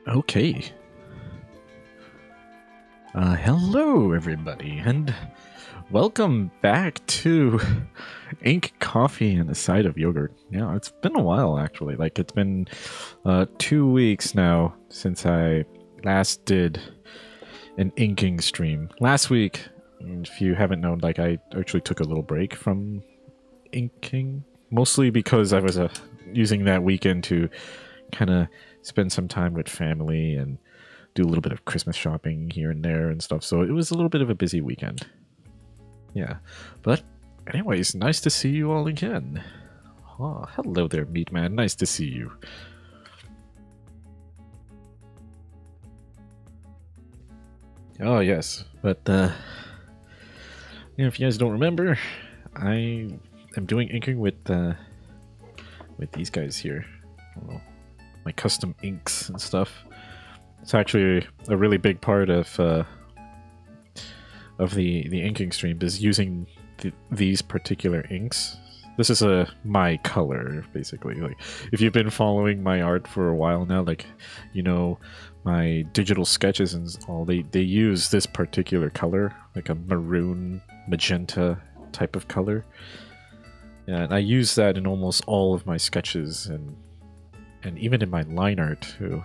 Okay. Hello, everybody, and welcome back to Ink, Coffee, and a Side of Yogurt. Yeah, it's been a while, actually. Like, it's been 2 weeks now since I last did an inking stream. Last week, if you haven't known, like, I actually took a little break from inking, mostly because I was using that weekend to kind of spend some time with family and do a little bit of Christmas shopping here and there and stuff. So it was a little bit of a busy weekend. Yeah. But anyways, nice to see you all again. Oh, hello there, Meat Man. Nice to see you. Oh, yes. But, if you guys don't remember, I am doing inking with these guys here. Oh, my custom inks and stuff. It's actually a really big part of the inking stream is using these particular inks. This is my color, basically. Like, if you've been following my art for a while now, like, you know, my digital sketches and all, they use this particular color, like a maroon, magenta type of color. Yeah, and I use that in almost all of my sketches and even in my line art too.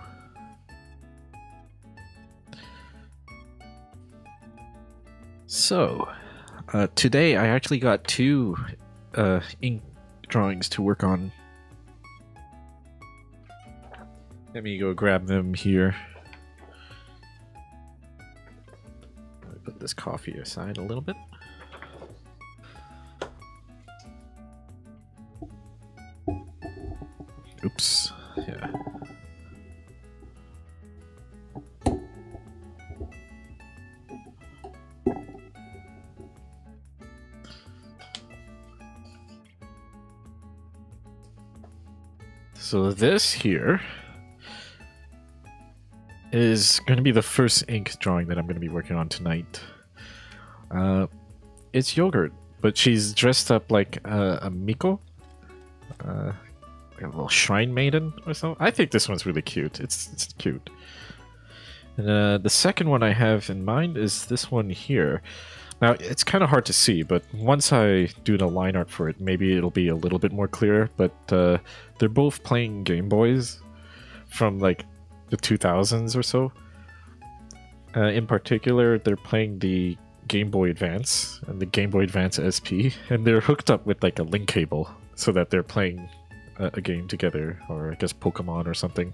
So, today I actually got two ink drawings to work on. Let me go grab them here. Let me put this coffee aside a little bit. Oops. Yeah. So this here is going to be the first ink drawing that I'm going to be working on tonight. It's Yogurt, but she's dressed up like a Miko, a little shrine maiden or so. I think this one's really cute. It's cute. And the second one I have in mind is this one here. Now, it's kind of hard to see, but once I do the line art for it, maybe it'll be a little bit more clear, but they're both playing Game Boys from, like, the 2000s or so. In particular, they're playing the Game Boy Advance and the Game Boy Advance SP, and they're hooked up with, like, a link cable so that they're playing a game together, or I guess Pokemon or something.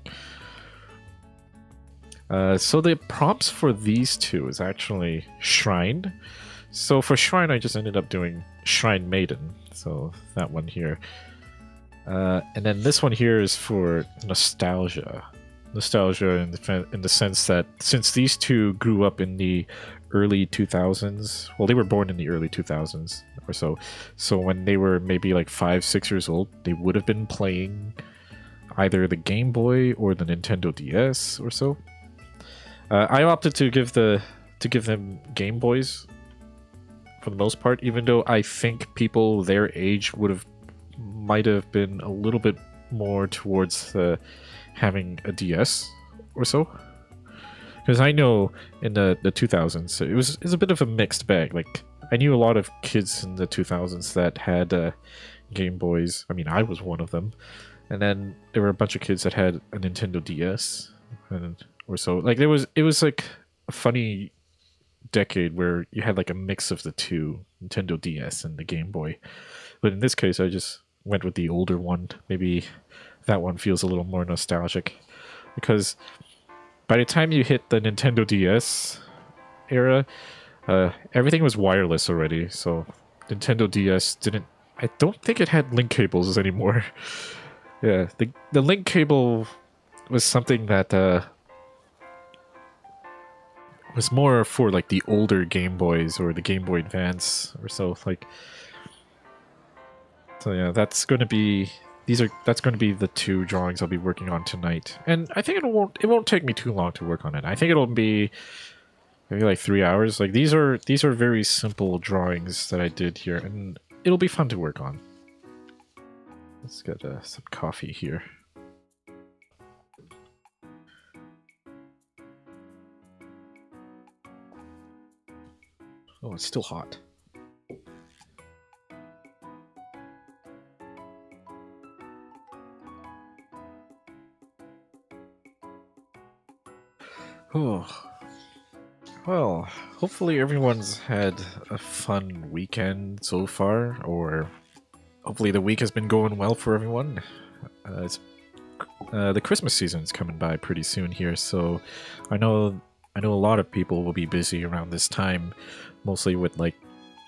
So the prompts for these two is actually Shrine. So for Shrine, I just ended up doing Shrine Maiden. So that one here. And then this one here is for Nostalgia. Nostalgia in the sense that since these two grew up in the early 2000s, well, they were born in the early 2000s or so. So when they were maybe like 5-6 years old, they would have been playing either the Game Boy or the Nintendo DS or so. I opted to give them Game Boys for the most part, even though I think people their age might have been a little bit more towards having a DS or so. Because I know in the 2000s it was a bit of a mixed bag. Like, I knew a lot of kids in the 2000s that had Game Boys. I mean, I was one of them. And then there were a bunch of kids that had a Nintendo DS or so. Like, it was like a funny decade where you had like a mix of the two, Nintendo DS and the Game Boy. But in this case, I just went with the older one. Maybe that one feels a little more nostalgic, because by the time you hit the Nintendo DS era, everything was wireless already. So Nintendo DS I don't think it had link cables anymore. Yeah, the link cable was something that was more for like the older Game Boys or the Game Boy Advance or so. Like, so yeah, that's going to be the two drawings I'll be working on tonight. And I think it won't take me too long to work on it. I think it'll be maybe like 3 hours. Like, these are very simple drawings that I did here, and it'll be fun to work on. Let's get some coffee here. Oh, it's still hot. Oh, well, hopefully everyone's had a fun weekend so far, or hopefully the week has been going well for everyone. The Christmas season's coming by pretty soon here, so I know a lot of people will be busy around this time, mostly with like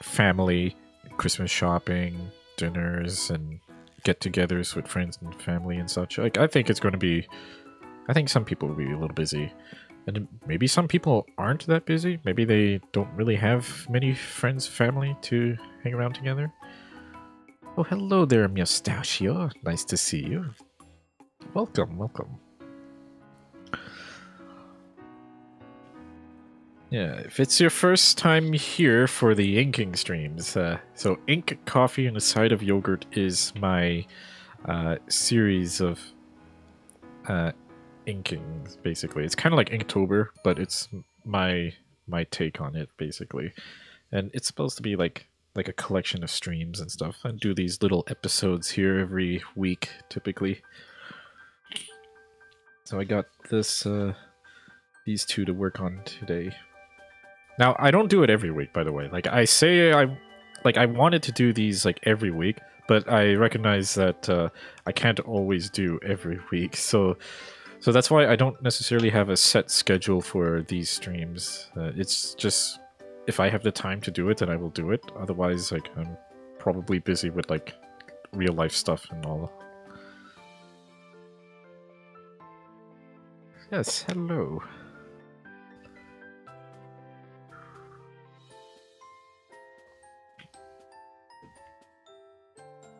family, Christmas shopping, dinners, and get-togethers with friends and family and such. Like, I think some people will be a little busy. And maybe some people aren't that busy. Maybe they don't really have many friends, family to hang around together. Oh, hello there, Mustachio. Nice to see you. Welcome, welcome. Yeah, if it's your first time here for the inking streams, so Ink, Coffee, and a Side of Yogurt is my series of inking, basically. It's kind of like Inktober, but it's my take on it, basically. And it's supposed to be like a collection of streams and stuff. I do these little episodes here every week, typically. So I got these two to work on today. Now, I don't do it every week, by the way. Like, I say I wanted to do these like every week, but I recognize that I can't always do every week. So that's why I don't necessarily have a set schedule for these streams. It's just, if I have the time to do it, then I will do it. Otherwise, like, I'm probably busy with like real life stuff and all. Yes, hello.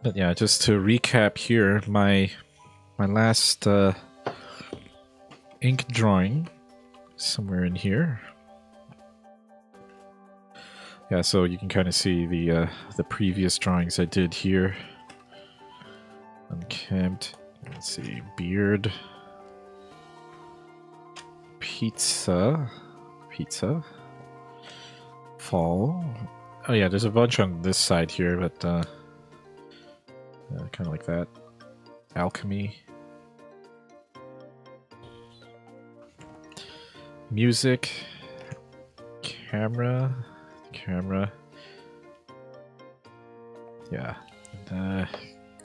But yeah, just to recap here, my last ink drawing, somewhere in here. Yeah, so you can kind of see the previous drawings I did here. Unkempt. Let's see, beard. Pizza. Fall. Oh yeah, there's a bunch on this side here, but kind of like that. Alchemy. Music. Camera. Yeah. And,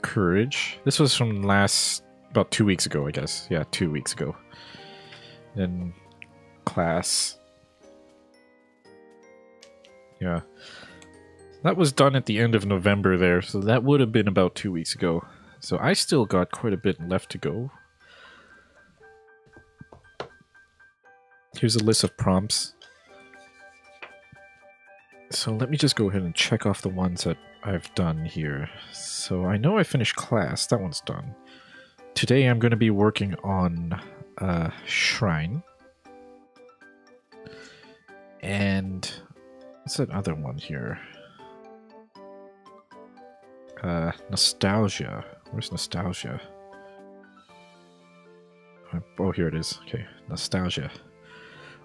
courage. This was from about 2 weeks ago, I guess. Yeah, 2 weeks ago. Then class. Yeah. That was done at the end of November there, so that would have been about 2 weeks ago. So I still got quite a bit left to go. Here's a list of prompts. So let me just go ahead and check off the ones that I've done here. So I know I finished class, that one's done. Today I'm going to be working on Shrine. And what's that other one here? Nostalgia. Where's Nostalgia? Oh, here it is. Okay, Nostalgia.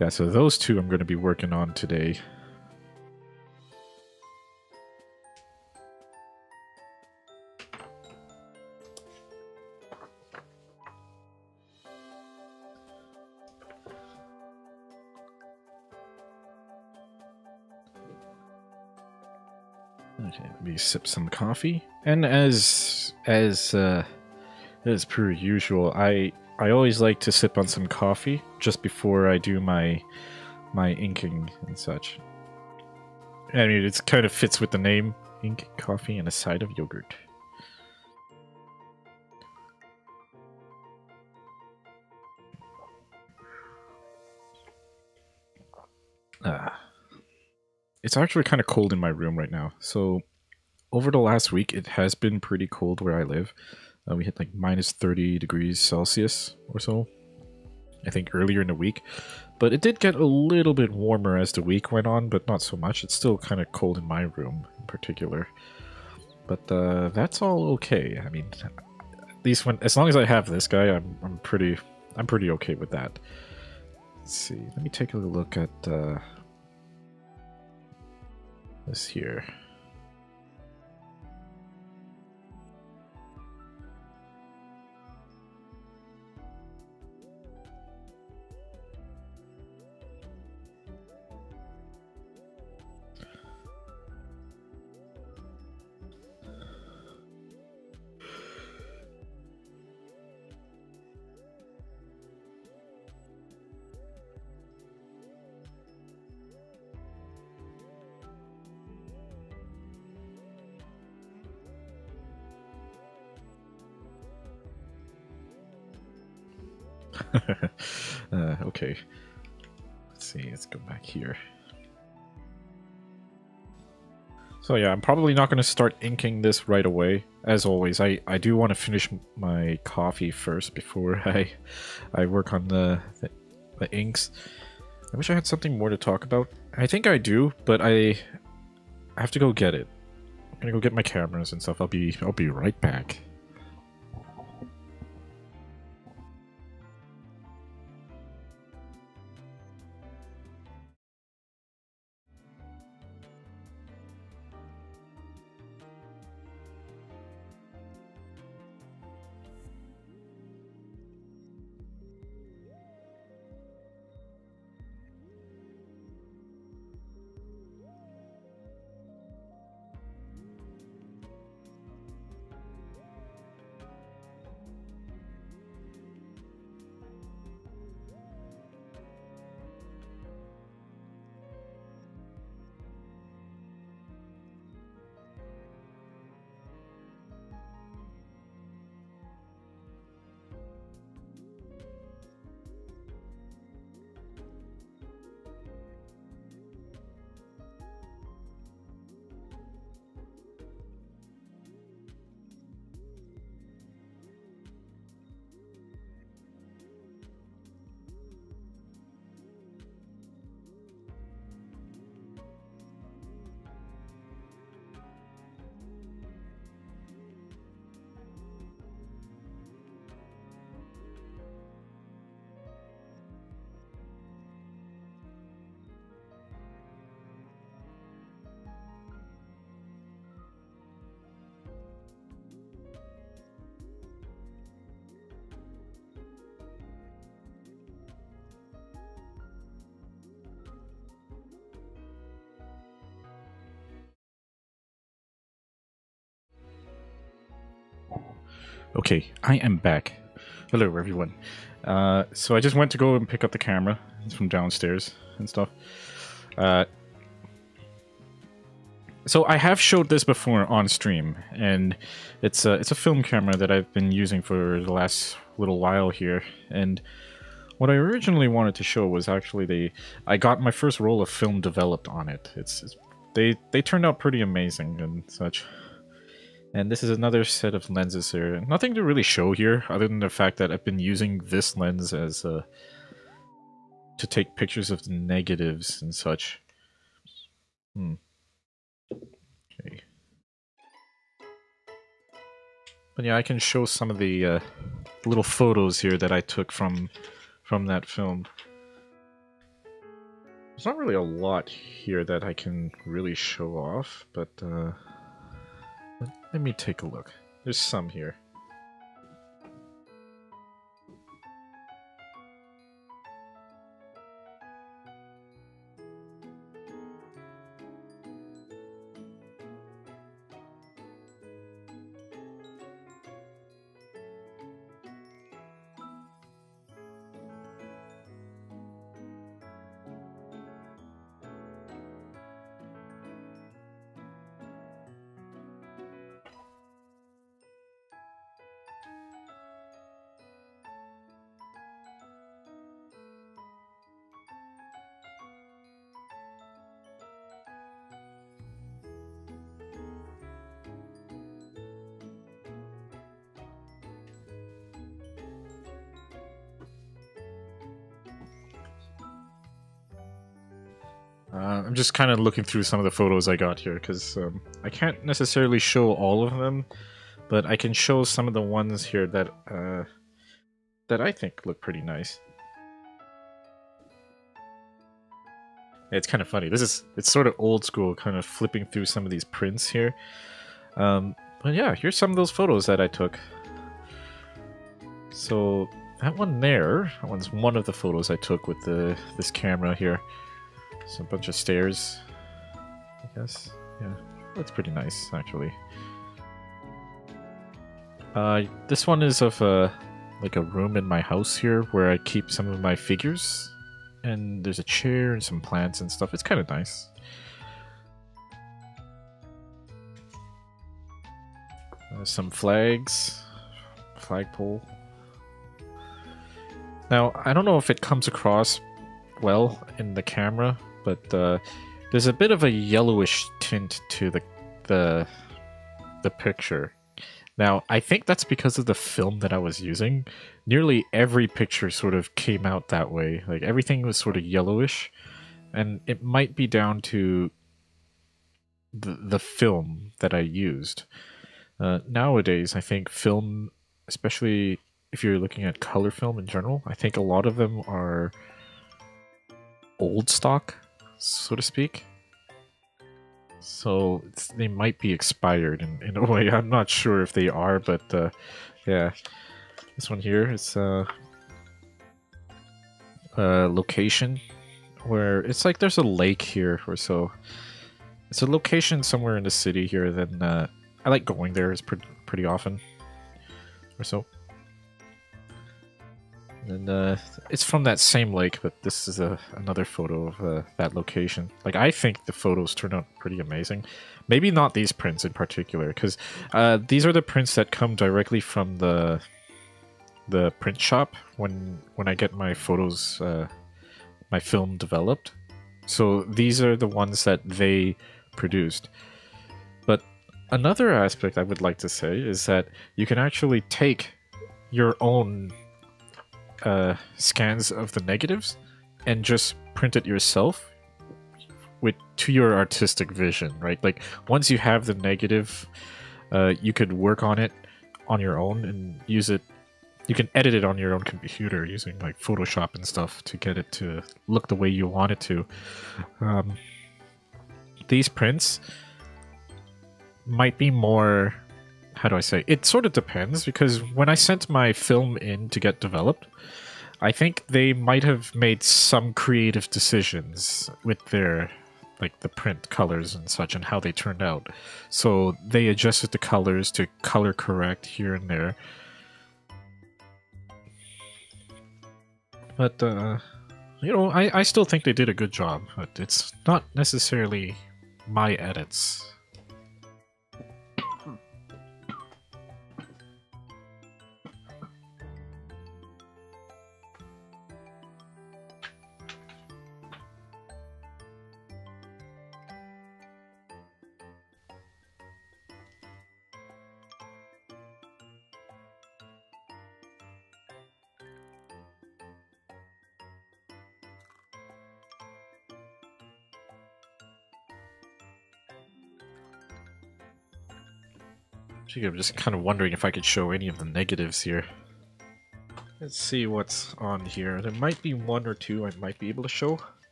Yeah, so those two I'm going to be working on today. Okay, let me sip some coffee. And as per usual, I always like to sip on some coffee just before I do my inking and such. I mean, it kind of fits with the name: ink, coffee, and a side of yogurt. It's actually kind of cold in my room right now. So over the last week, it has been pretty cold where I live. We hit like minus 30 degrees Celsius or so, I think earlier in the week. But it did get a little bit warmer as the week went on, but not so much. It's still kind of cold in my room in particular. But that's all okay. I mean, at least as long as I have this guy, I'm pretty okay with that. Let's see. Let me take a look at this here. Okay. Let's see, let's go back here. So yeah, I'm probably not going to start inking this right away. As always, I do want to finish my coffee first before I work on the inks. I wish I had something more to talk about. I think I do, but I have to go get it. I'm gonna go get my cameras and stuff. I'll be right back. Okay, I am back. Hello, everyone. So I just went to go and pick up the camera. It's from downstairs and stuff. So I have showed this before on stream, and it's a film camera that I've been using for the last little while here. And what I originally wanted to show was actually I got my first roll of film developed on it. They turned out pretty amazing and such. And this is another set of lenses here. Nothing to really show here, other than the fact that I've been using this lens as to take pictures of the negatives and such. Okay. But yeah, I can show some of the little photos here that I took from that film. There's not really a lot here that I can really show off, but let me take a look. There's some here. I'm just kind of looking through some of the photos I got here, because I can't necessarily show all of them, but I can show some of the ones here that I think look pretty nice. It's kind of funny. It's sort of old school, kind of flipping through some of these prints here. But yeah, here's some of those photos that I took. So that one there, that one's one of the photos I took with this camera here. It's a bunch of stairs, I guess. Yeah, that's pretty nice actually. This one is of like a room in my house here where I keep some of my figures, and there's a chair and some plants and stuff. It's kind of nice. Some flags, flagpole. Now, I don't know if it comes across well in the camera, but there's a bit of a yellowish tint to the picture. Now, I think that's because of the film that I was using. Nearly every picture sort of came out that way. Like, everything was sort of yellowish, and it might be down to the film that I used. Nowadays, I think film, especially if you're looking at color film in general, I think a lot of them are old stock, so to speak. So they might be expired in a way. I'm not sure if they are, but yeah. This one here is a location where it's like there's a lake here or so. It's a location somewhere in the city here. Then I like going there. It's pretty often or so. And it's from that same lake, but this is another photo of that location. Like, I think the photos turned out pretty amazing. Maybe not these prints in particular, because these are the prints that come directly from the print shop when I get my photos, my film developed. So these are the ones that they produced. But another aspect I would like to say is that you can actually take your own scans of the negatives and just print it yourself to your artistic vision, right? Like, once you have the negative, you could work on it on your own and use it. You can edit it on your own computer using like Photoshop and stuff to get it to look the way you want it to. These prints might be more, how do I say? It sort of depends, because when I sent my film in to get developed, I think they might have made some creative decisions with their, like, the print colors and such and how they turned out. So they adjusted the colors to color correct here and there. But, you know, I still think they did a good job, but it's not necessarily my edits. I'm just kind of wondering if I could show any of the negatives here. Let's see what's on here. There might be one or two I might be able to show.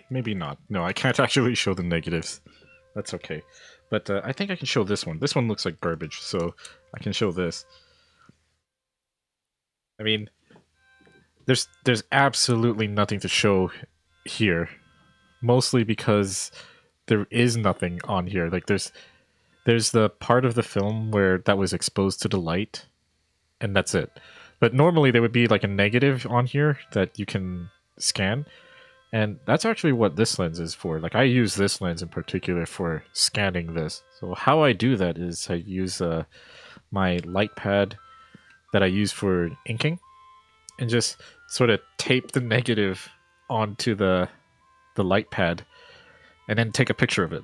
Maybe not. No, I can't actually show the negatives. That's okay. But I think I can show this one. This one looks like garbage, so I can show this. I mean, there's absolutely nothing to show here. Mostly because there is nothing on here. Like, there's the part of the film where that was exposed to the light, and that's it. But normally there would be like a negative on here that you can scan. And that's actually what this lens is for. Like, I use this lens in particular for scanning this. So how I do that is I use my light pad that I use for inking, and just sort of tape the negative onto the light pad, and then take a picture of it.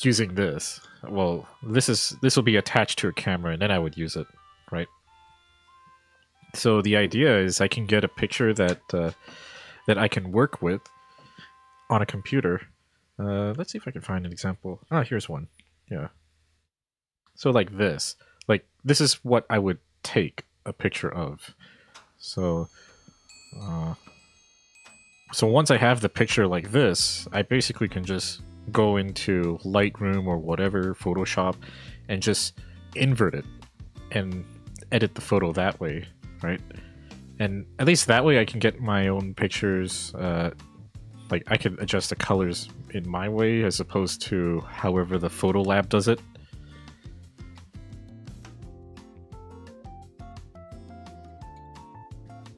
using this. Well, this will be attached to a camera, and then I would use it, right? So the idea is I can get a picture that that I can work with on a computer. Let's see if I can find an example. Ah, here's one. Yeah. So like this. Like this is what I would take a picture of. So so once I have the picture like this, I basically can just go into Lightroom or whatever, Photoshop, and just invert it and edit the photo that way, right? And at least that way I can get my own pictures. Like I could adjust the colors in my way as opposed to however the photo lab does it.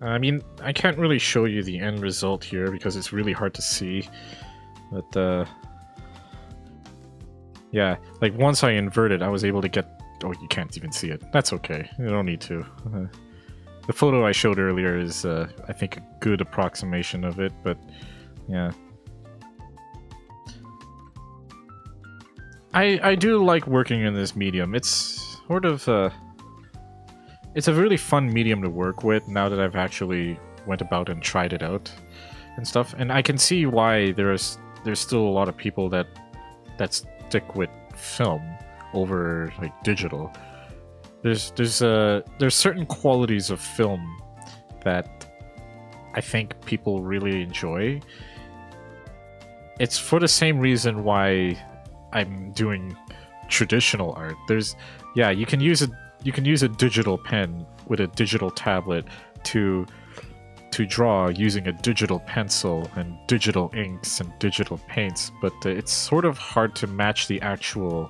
I mean, I can't really show you the end result here because it's really hard to see. But, yeah, like once I inverted, I was able to get... Oh, you can't even see it. That's okay. You don't need to. The photo I showed earlier is, I think, a good approximation of it, but, yeah. I do like working in this medium. It's sort of, it's a really fun medium to work with now that I've actually went about and tried it out and stuff. And I can see why there's still a lot of people that stick with film over like digital. There's certain qualities of film that I think people really enjoy. It's for the same reason why I'm doing traditional art. Yeah, you can use a digital pen with a digital tablet to draw using a digital pencil and digital inks and digital paints, but it's sort of hard to match the actual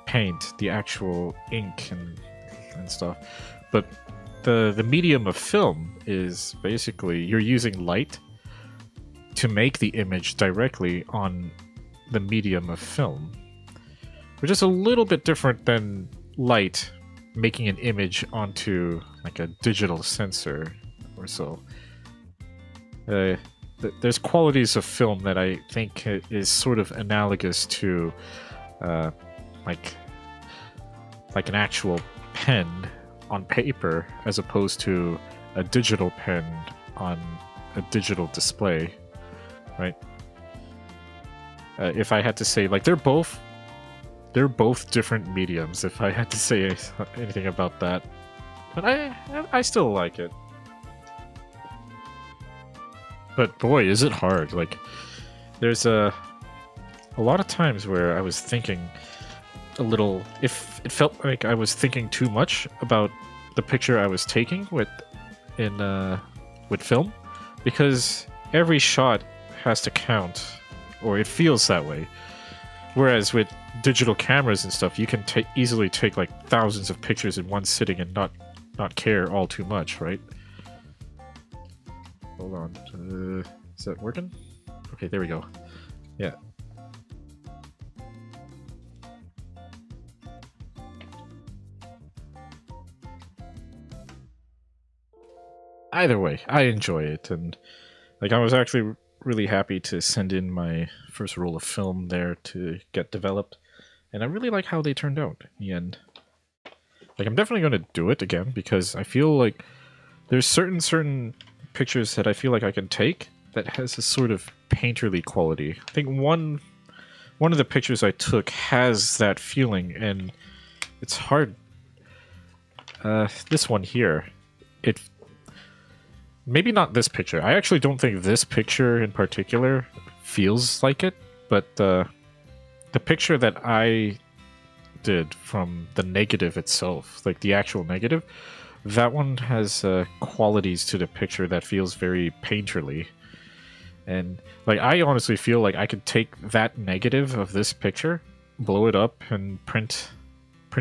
paint, the actual ink and stuff. But the medium of film is basically you're using light to make the image directly on the medium of film, which is a little bit different than light making an image onto like a digital sensor or so. There's qualities of film that I think is sort of analogous to like an actual pen on paper as opposed to a digital pen on a digital display, right? If I had to say, like, they're both different mediums, if I had to say anything about that. But I still like it. But boy, is it hard. Like, there's a lot of times where I was thinking a little... If it felt like I was thinking too much about the picture I was taking with film, because every shot has to count, or it feels that way. Whereas with digital cameras and stuff, you can easily take like thousands of pictures in one sitting and not care all too much, right? Hold on, is that working? Okay, there we go. Yeah. Either way, I enjoy it, and like I was actually really happy to send in my first roll of film there to get developed, and I really like how they turned out in the end. Like, I'm definitely going to do it again because I feel like there's certain pictures that I feel like I can take that has a sort of painterly quality. I think one of the pictures I took has that feeling, and it's hard. This one here, maybe not this picture. I actually don't think this picture in particular feels like it, but the picture that I did from the negative itself, like the actual negative, that one has qualities to the picture that feels very painterly. And like, I honestly feel like I could take that negative of this picture, blow it up, and print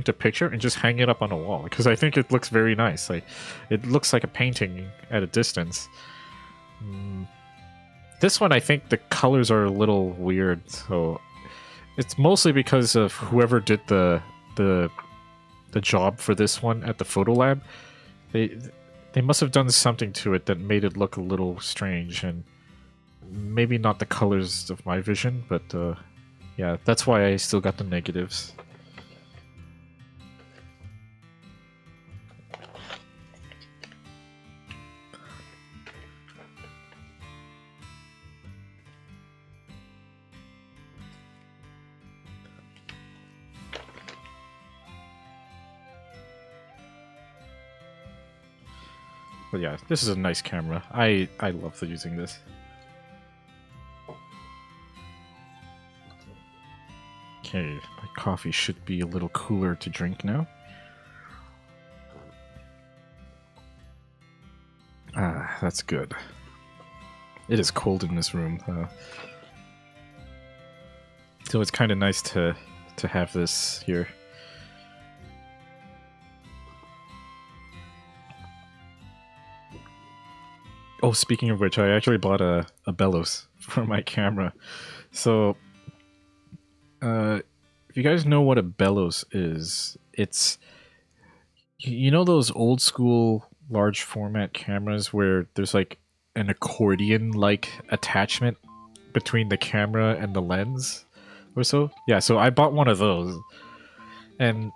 a picture and just hang it up on a wall, because I think it looks very nice. Like, it looks like a painting at a distance. This one, I think the colors are a little weird, so it's mostly because of whoever did the job for this one at the photo lab. They must have done something to it that made it look a little strange, and maybe not the colors of my vision, but Yeah, that's why I still got the negatives. But yeah, this is a nice camera. I love using this. Okay, my coffee should be a little cooler to drink now. Ah, that's good. It is cold in this room, so it's kind of nice to have this here. Oh, speaking of which, I actually bought a bellows for my camera. So, if you guys know what a bellows is, it's... You know those old school large format cameras where there's like an accordion-like attachment between the camera and the lens or so? Yeah, so I bought one of those. And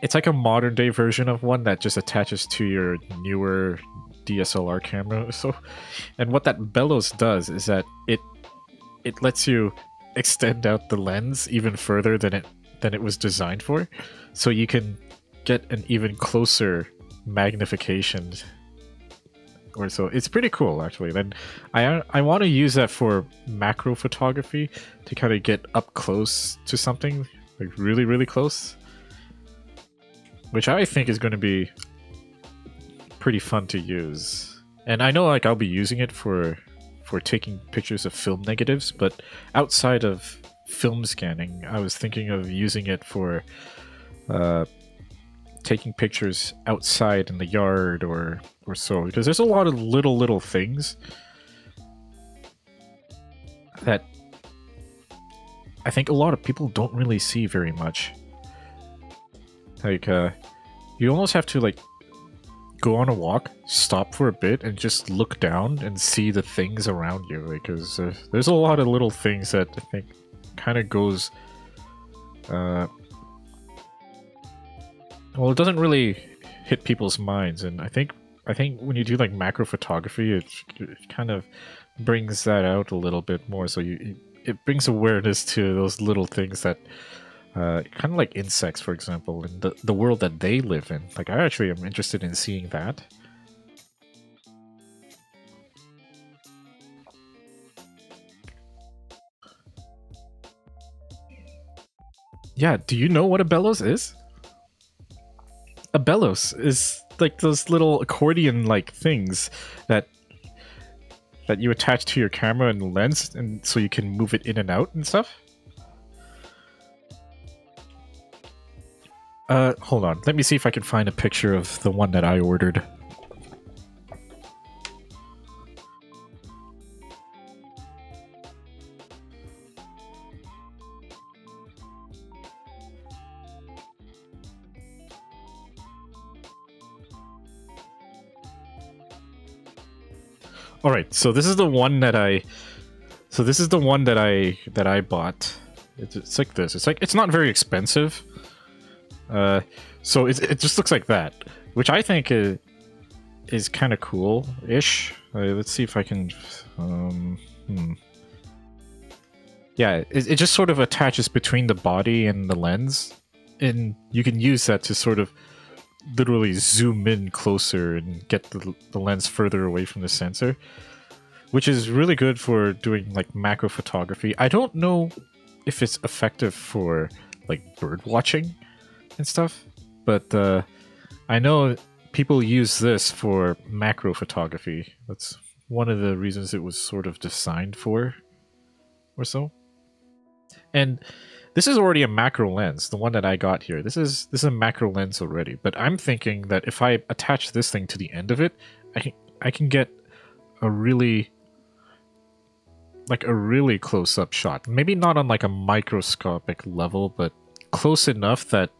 it's like a modern day version of one that just attaches to your newer DSLR camera or so. And what that bellows does is that it lets you extend out the lens even further than it was designed for. So you can get an even closer magnification or so. It's pretty cool actually. Then I want to use that for macro photography to kind of get up close to something, like really, really close. Which I think is going to be pretty fun to use. And I know like I'll be using it for taking pictures of film negatives, but outside of film scanning, I was thinking of using it for taking pictures outside in the yard or so, because there's a lot of little things that I think a lot of people don't really see very much. Like, you almost have to, like, go on a walk, stop for a bit, and just look down and see the things around you. Because there's a lot of little things that I think kind of goes... well, it doesn't really hit people's minds, and I think when you do, like, macro photography, it kind of brings that out a little bit more. So it brings awareness to those little things that... kind of like insects, for example, and the world that they live in. Like, I actually am interested in seeing that. Yeah, do you know what a bellows is? A bellows is like those little accordion-like things that you attach to your camera and lens, and so you can move it in and out and stuff. Hold on. Let me see if I can find a picture of the one that I ordered. All right, so this is the one that I bought. It's like this. It's not very expensive. So it just looks like that, which I think is kind of cool-ish. Let's see if I can... Yeah, it just sort of attaches between the body and the lens, and you can use that to sort of literally zoom in closer and get the lens further away from the sensor, which is really good for doing like macro photography. I don't know if it's effective for like bird watching and stuff, but I know people use this for macro photography. That's one of the reasons it was sort of designed for, or so. And this is already a macro lens, the one that I got here. This is a macro lens already, but I'm thinking that if I attach this thing to the end of it, I can get a really close-up shot. Maybe not on like a microscopic level, but close enough that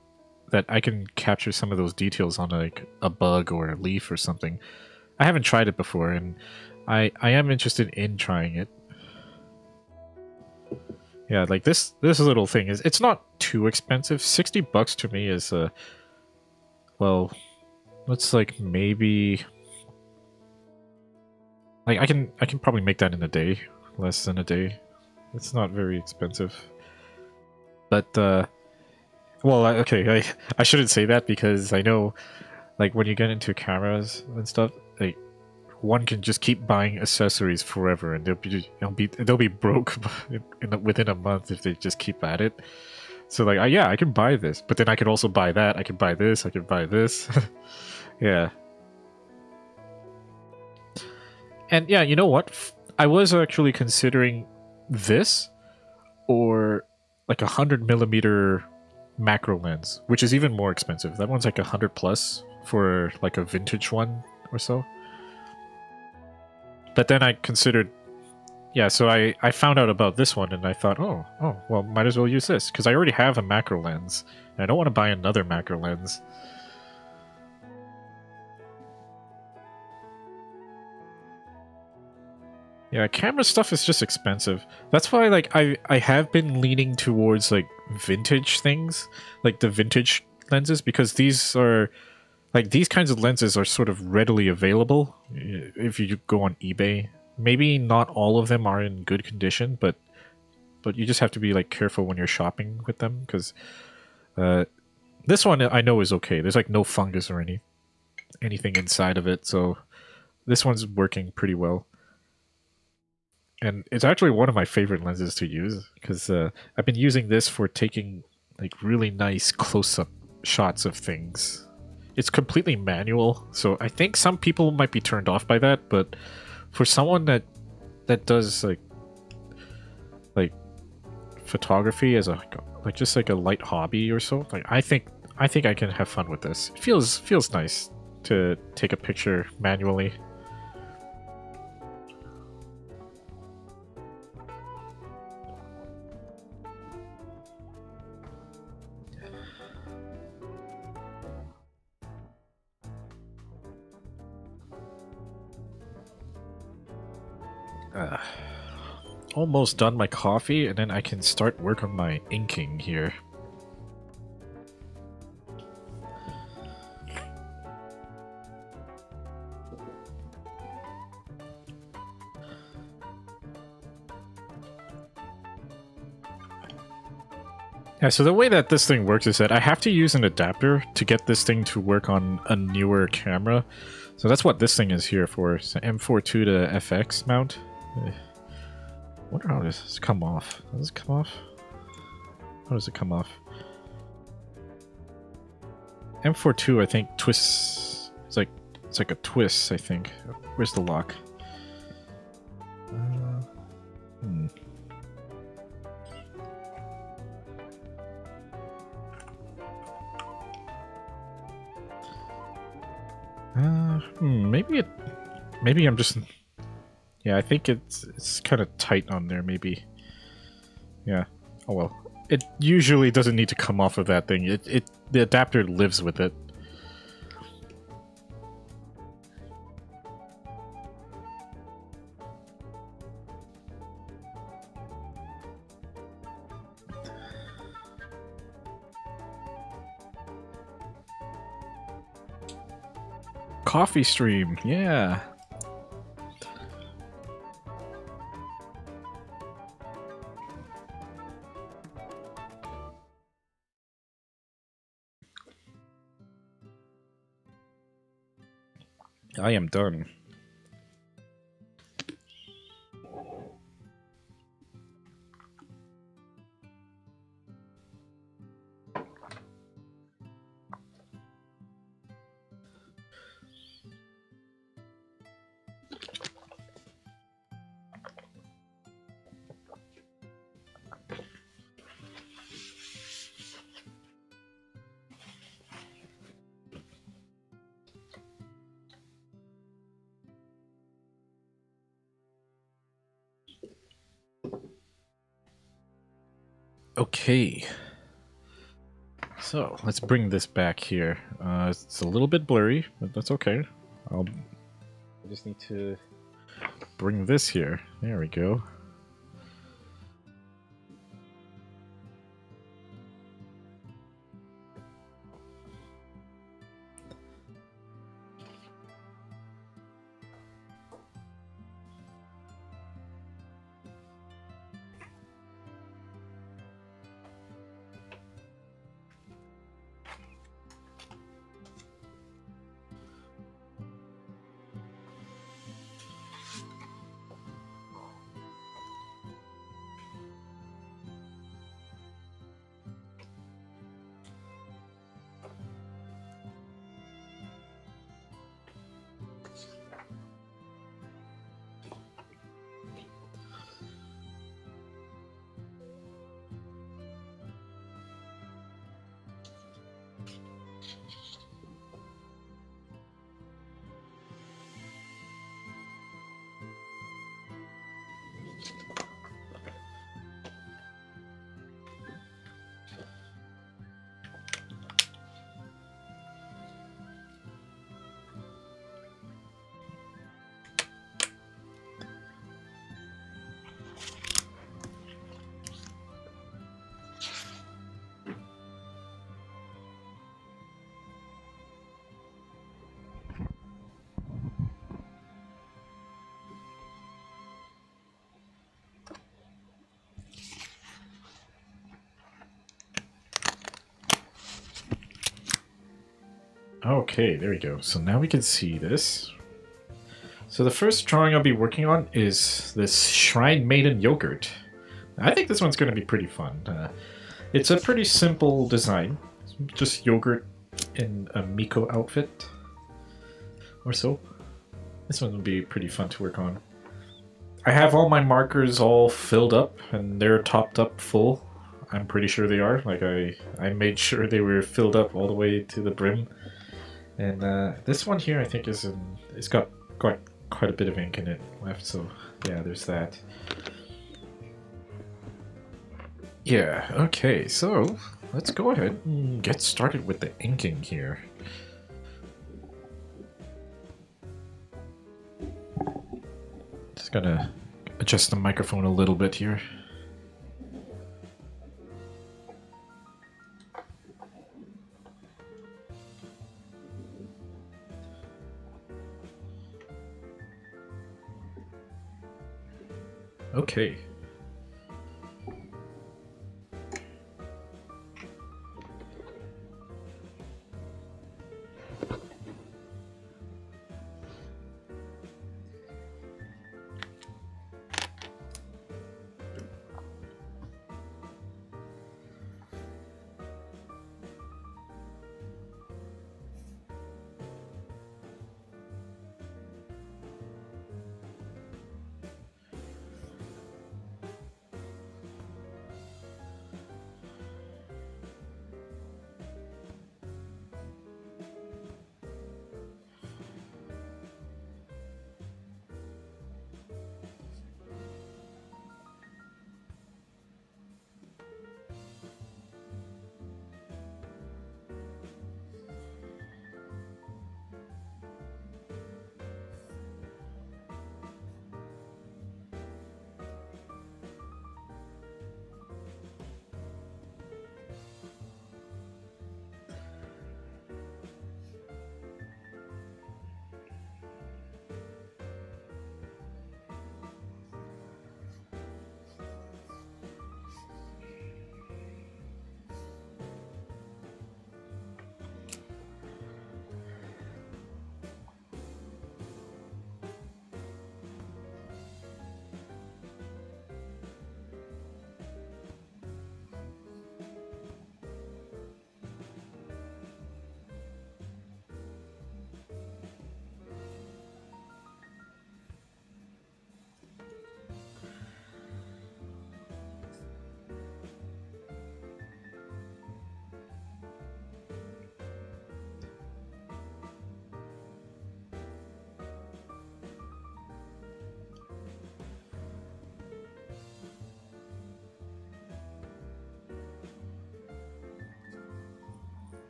I can capture some of those details on like a bug or a leaf or something. I haven't tried it before, and I am interested in trying it. Yeah, like this little thing is, it's not too expensive. $60 to me is well, let's like maybe like I can probably make that in a day, less than a day. It's not very expensive. But well, okay, I shouldn't say that because I know like when you get into cameras and stuff, like one can just keep buying accessories forever, and they'll be broke within a month if they just keep at it. So like, yeah, I can buy this, but then I could also buy that. I could buy this. I could buy this. Yeah, and yeah, you know what? I was actually considering this or like 100mm macro lens, which is even more expensive. That one's like 100 plus for like a vintage one or so. But then I considered, yeah, so I found out about this one and I thought, oh, well, might as well use this because I already have a macro lens and I don't want to buy another macro lens. Yeah, camera stuff is just expensive. That's why like I have been leaning towards like vintage things, like the vintage lenses, because these are like these kinds of lenses are sort of readily available if you go on eBay. Maybe not all of them are in good condition, but you just have to be like careful when you're shopping with them because this one I know is okay. There's like no fungus or anything inside of it, so this one's working pretty well. And it's actually one of my favorite lenses to use because I've been using this for taking like really nice close-up shots of things. It's completely manual, so I think some people might be turned off by that, but for someone that does like photography as a like just like a light hobby or so, like I think I can have fun with this. It feels nice to take a picture manually. Almost done my coffee, and then I can start work on my inking here. Yeah, so the way that this thing works is that I have to use an adapter to get this thing to work on a newer camera. So that's what this thing is here for. It's an M42 to FX mount. I wonder how this come off. Does it come off? How does it come off? M42, I think, twists. It's like a twist, I think. Where's the lock? Maybe I'm just. Yeah, I think it's kind of tight on there. Maybe. Yeah. Oh well. It usually doesn't need to come off of that thing. The adapter lives with it. Coffee stream, yeah. I am done. Okay. So, let's bring this back here. It's a little bit blurry, but that's okay. I just need to bring this here. There we go. Okay, there we go. So now we can see this. So the first drawing I'll be working on is this Shrine Maiden yogurt. I think this one's going to be pretty fun. It's a pretty simple design. Just yogurt in a Miko outfit or so. This one will be pretty fun to work on. I have all my markers all filled up and they're topped up full. I'm pretty sure they are. Like I made sure they were filled up all the way to the brim. And this one here I think it's got quite a bit of ink in it left, so yeah, there's that. Yeah, okay, so let's go ahead and get started with the inking here. Just gonna adjust the microphone a little bit here. Okay.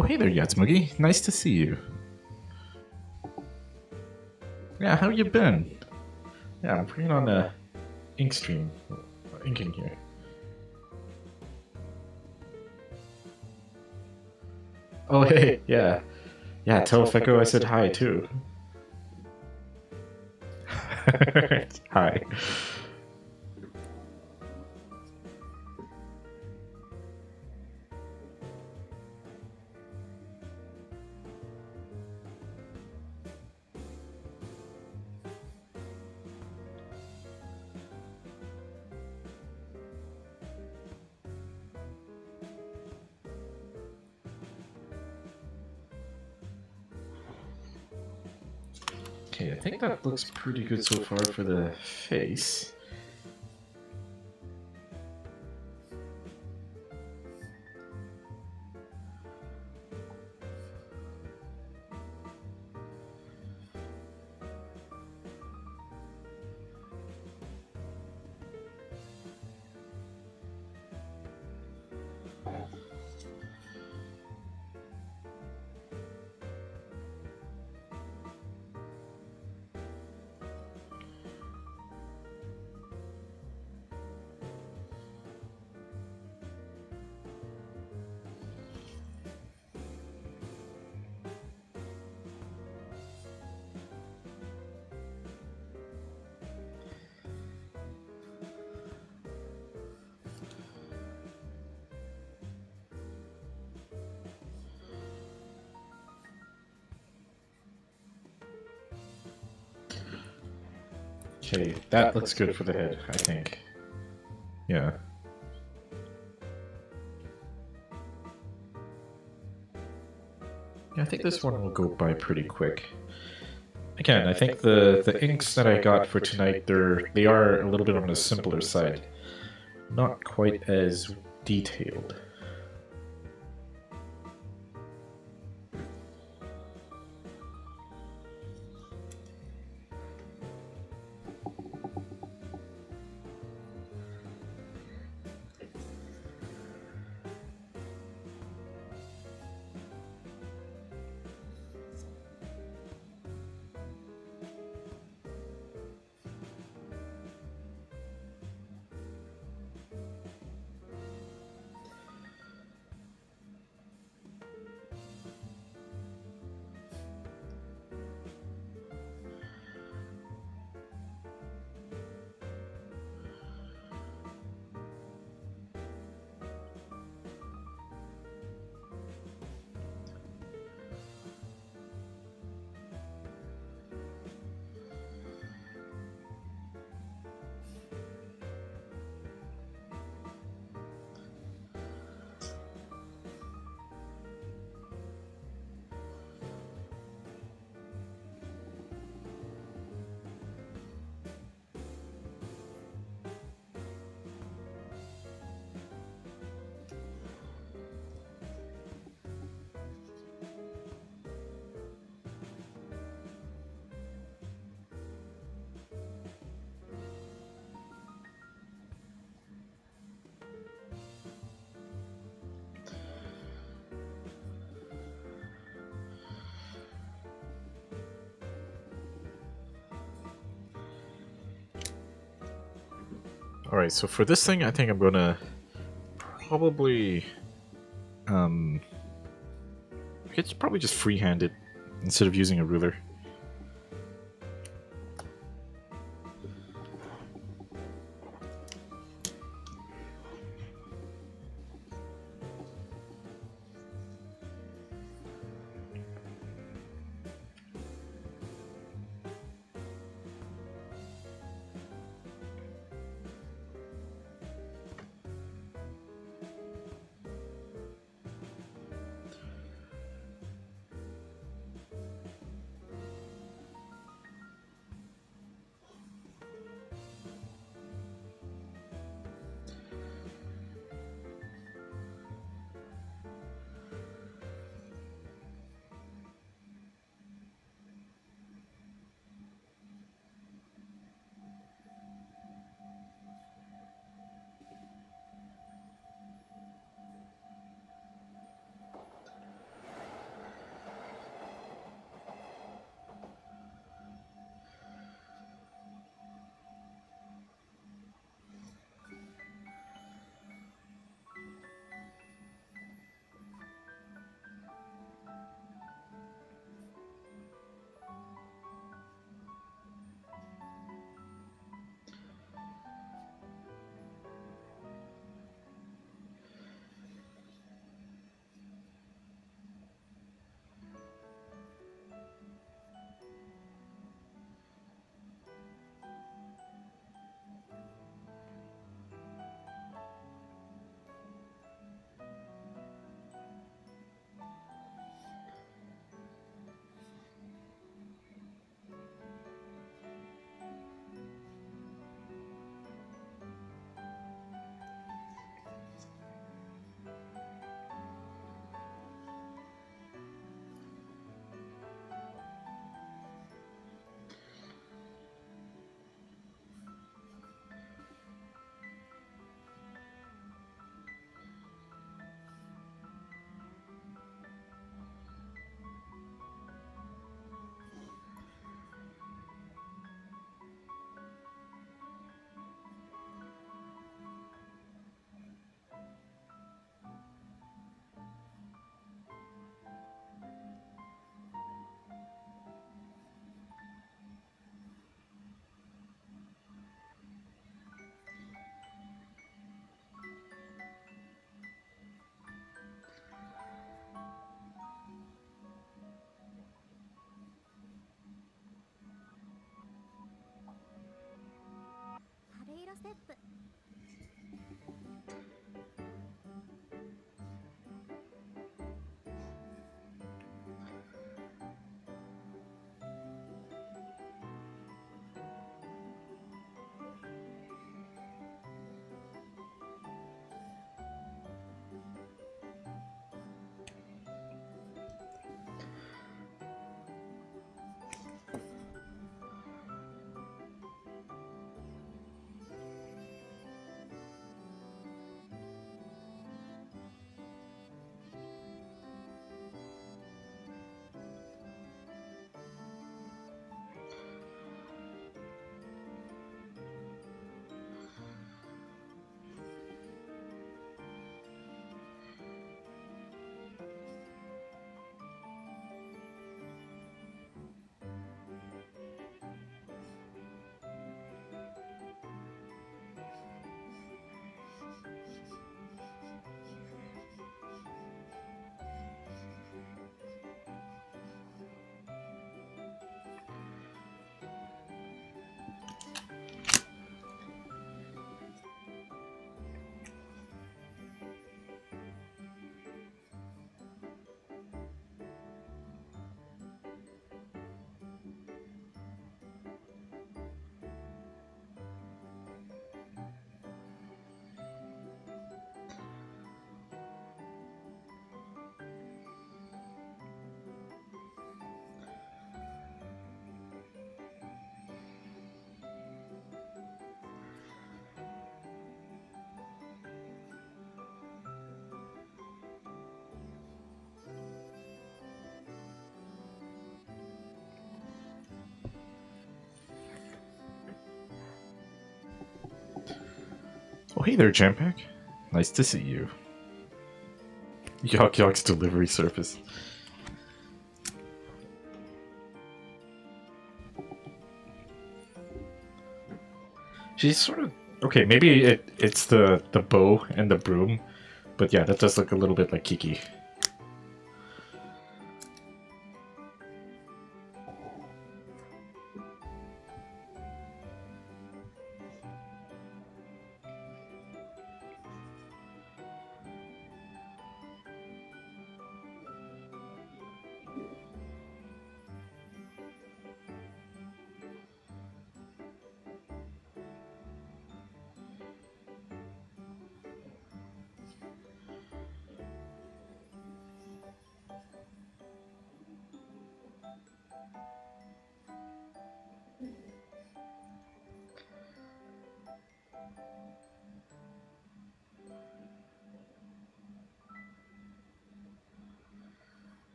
Oh, hey there, Yatsmugi. Nice to see you. Yeah, how you been? Yeah, I'm bringing on the ink stream. Inking here. Oh, hey, yeah. Yeah, tell Feko I said hi, too. Hi. Okay, I think that looks pretty good so far for the face. Okay, that looks good for the head, I think. Yeah. Yeah, I think this one will go by pretty quick. Again, I think the inks that I got for tonight, they are a little bit on the simpler side. Not quite as detailed. Alright, so for this thing, I think I'm gonna probably it's probably just freehand it instead of using a ruler. Oh, hey there, Jampack. Nice to see you. Yog's delivery service. She's sort of okay. Maybe it's the bow and the broom, but yeah, that does look a little bit like Kiki.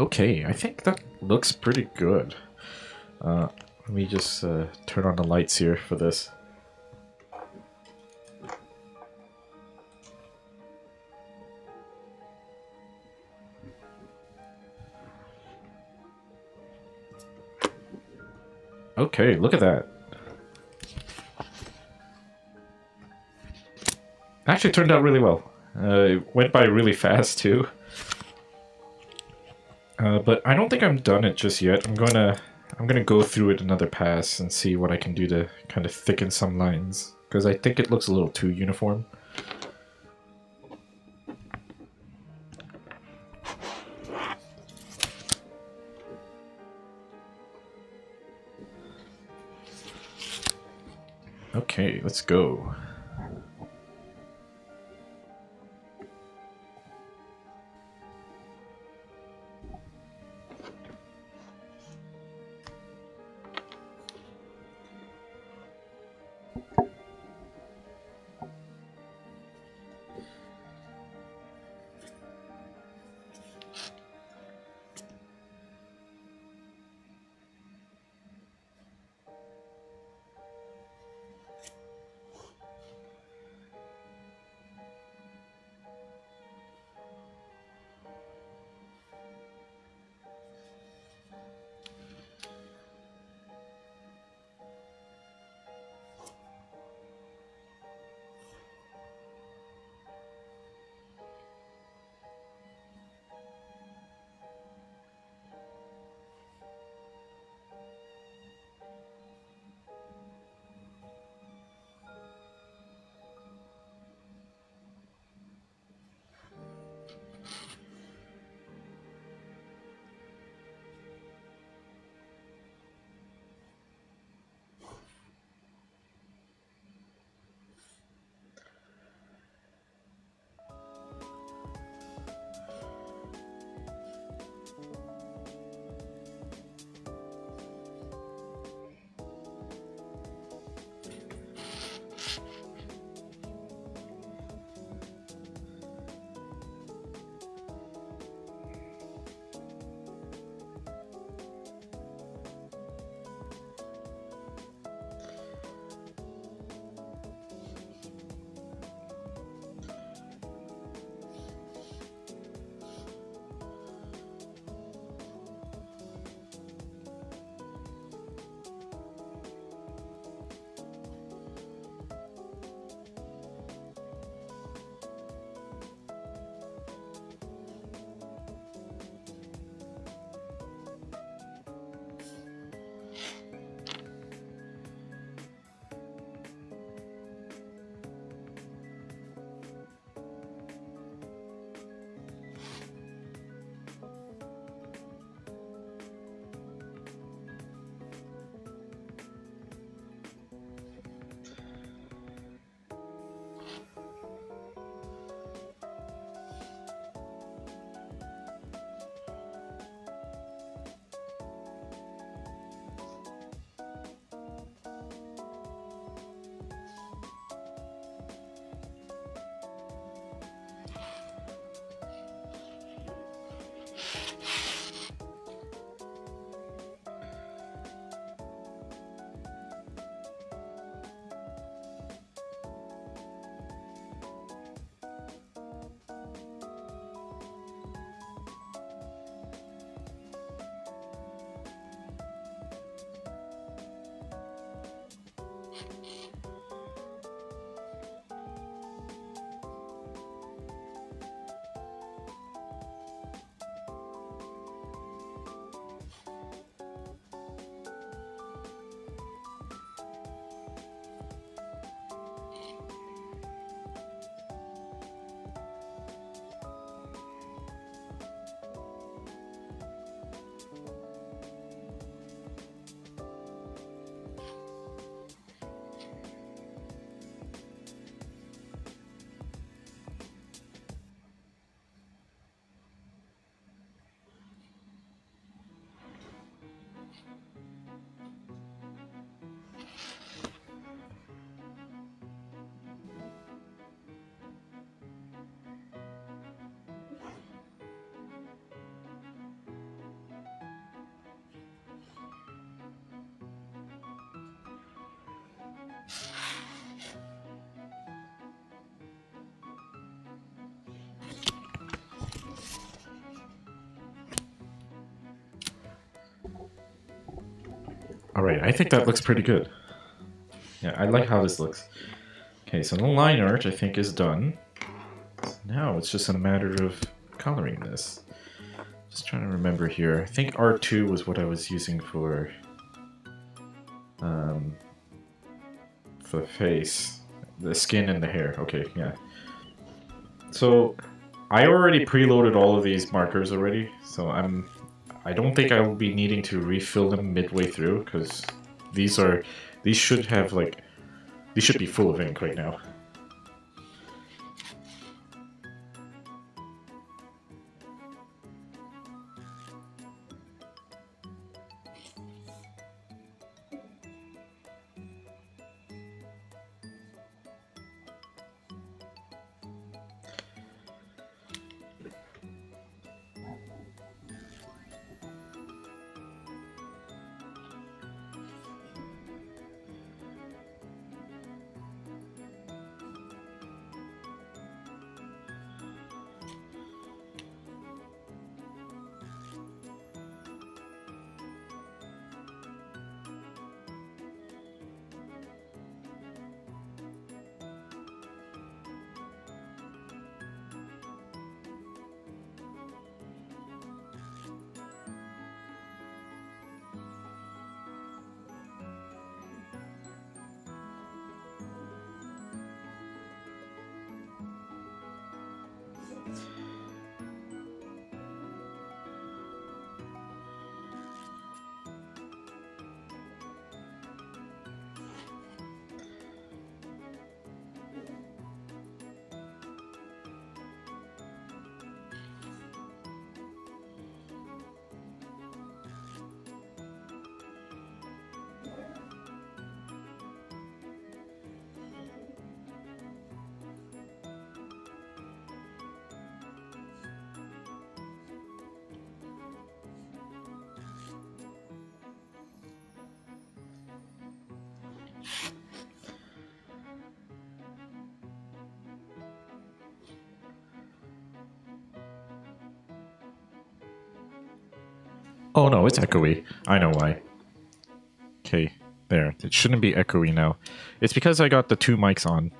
Okay, I think that looks pretty good. Let me just turn on the lights here for this. Okay, look at that. Actually turned out really well. It went by really fast too. But I don't think I'm done it just yet. I'm gonna go through it another pass and see what I can do to kind of thicken some lines, because I think it looks a little too uniform. Okay, let's go. Alright, I think that looks pretty good. Yeah, I like how this looks. Okay, so the line art I think is done. Now it's just a matter of coloring this. Just trying to remember here. I think R2 was what I was using for the face. The skin and the hair. Okay, yeah. So I already preloaded all of these markers already, so I don't think I will be needing to refill them midway through, because these should have like, these should be full of ink right now. Oh no, it's echoey. I know why. Okay, there. It shouldn't be echoey now. It's because I got the two mics on.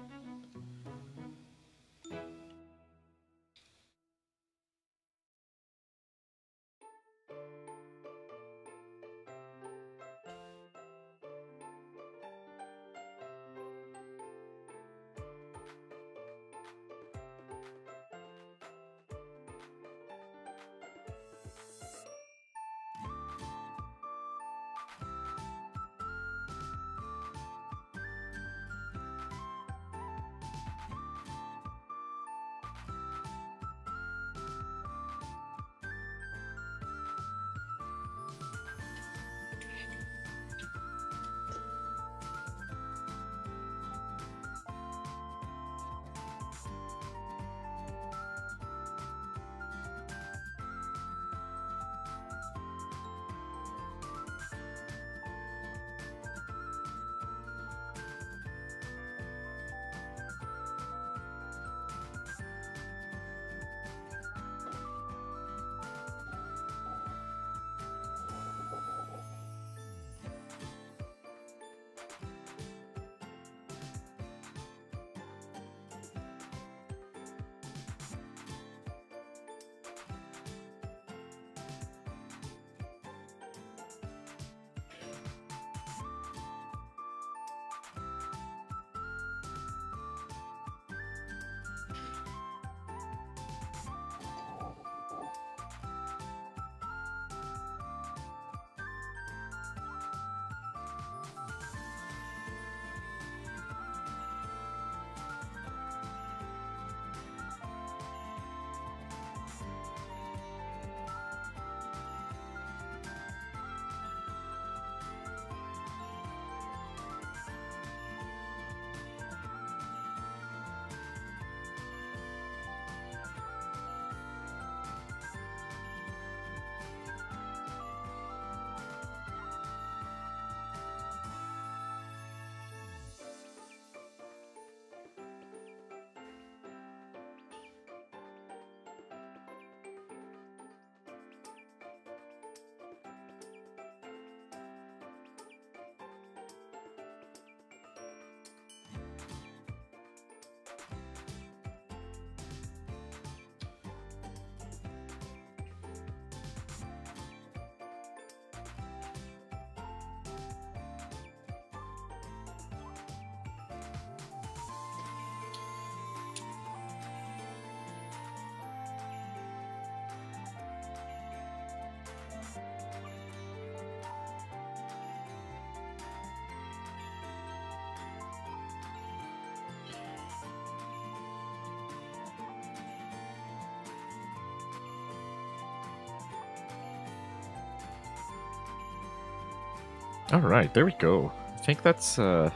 Alright, there we go. I think that's, oh,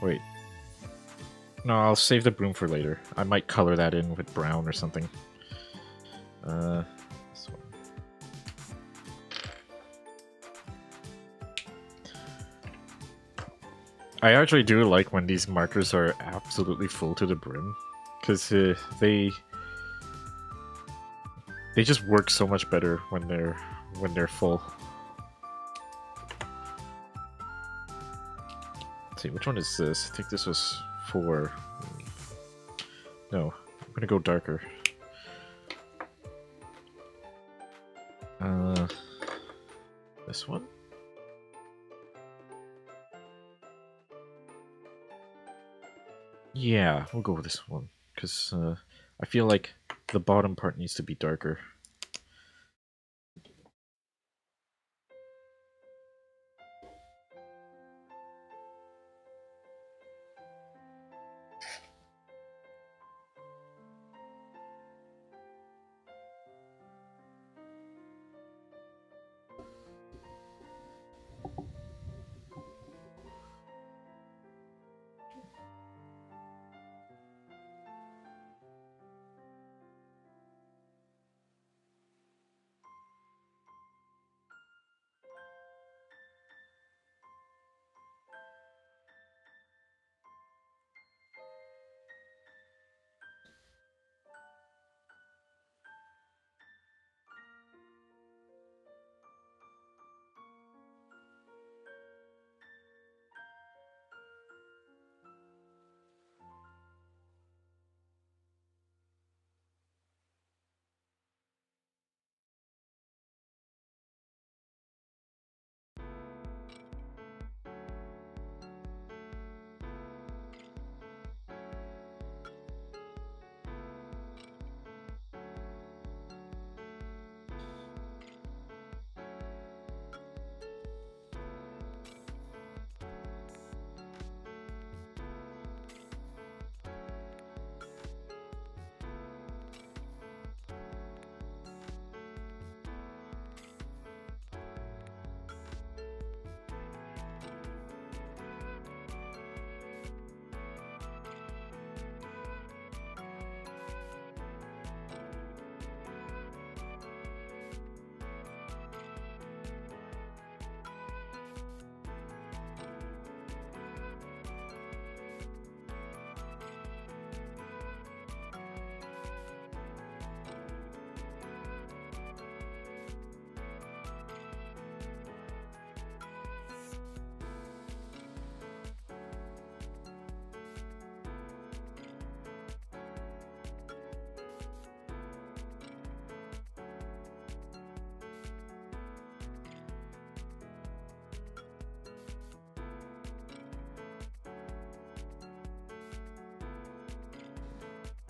wait. No, I'll save the broom for later. I might color that in with brown or something. This one. I actually do like when these markers are absolutely full to the brim, because they just work so much better when they're full. Let's see, which one is this? I think this was 4. No, I'm gonna go darker. This one? Yeah, we'll go with this one, because I feel like the bottom part needs to be darker.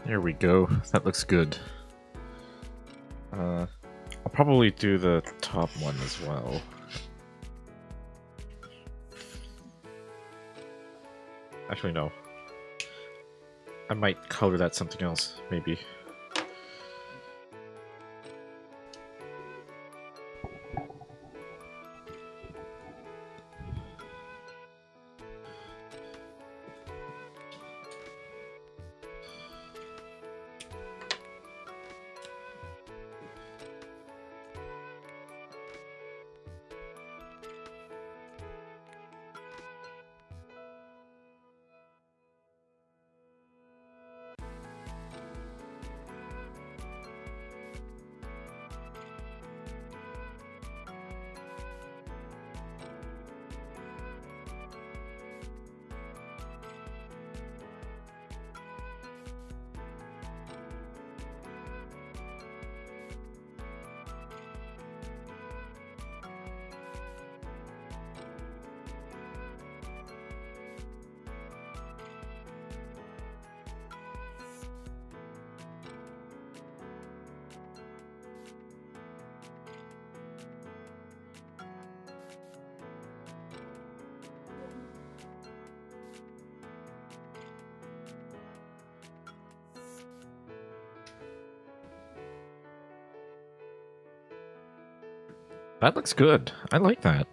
There we go. That looks good. I'll probably do the top one as well. Actually, no. I might color that something else, maybe. That looks good. I like that.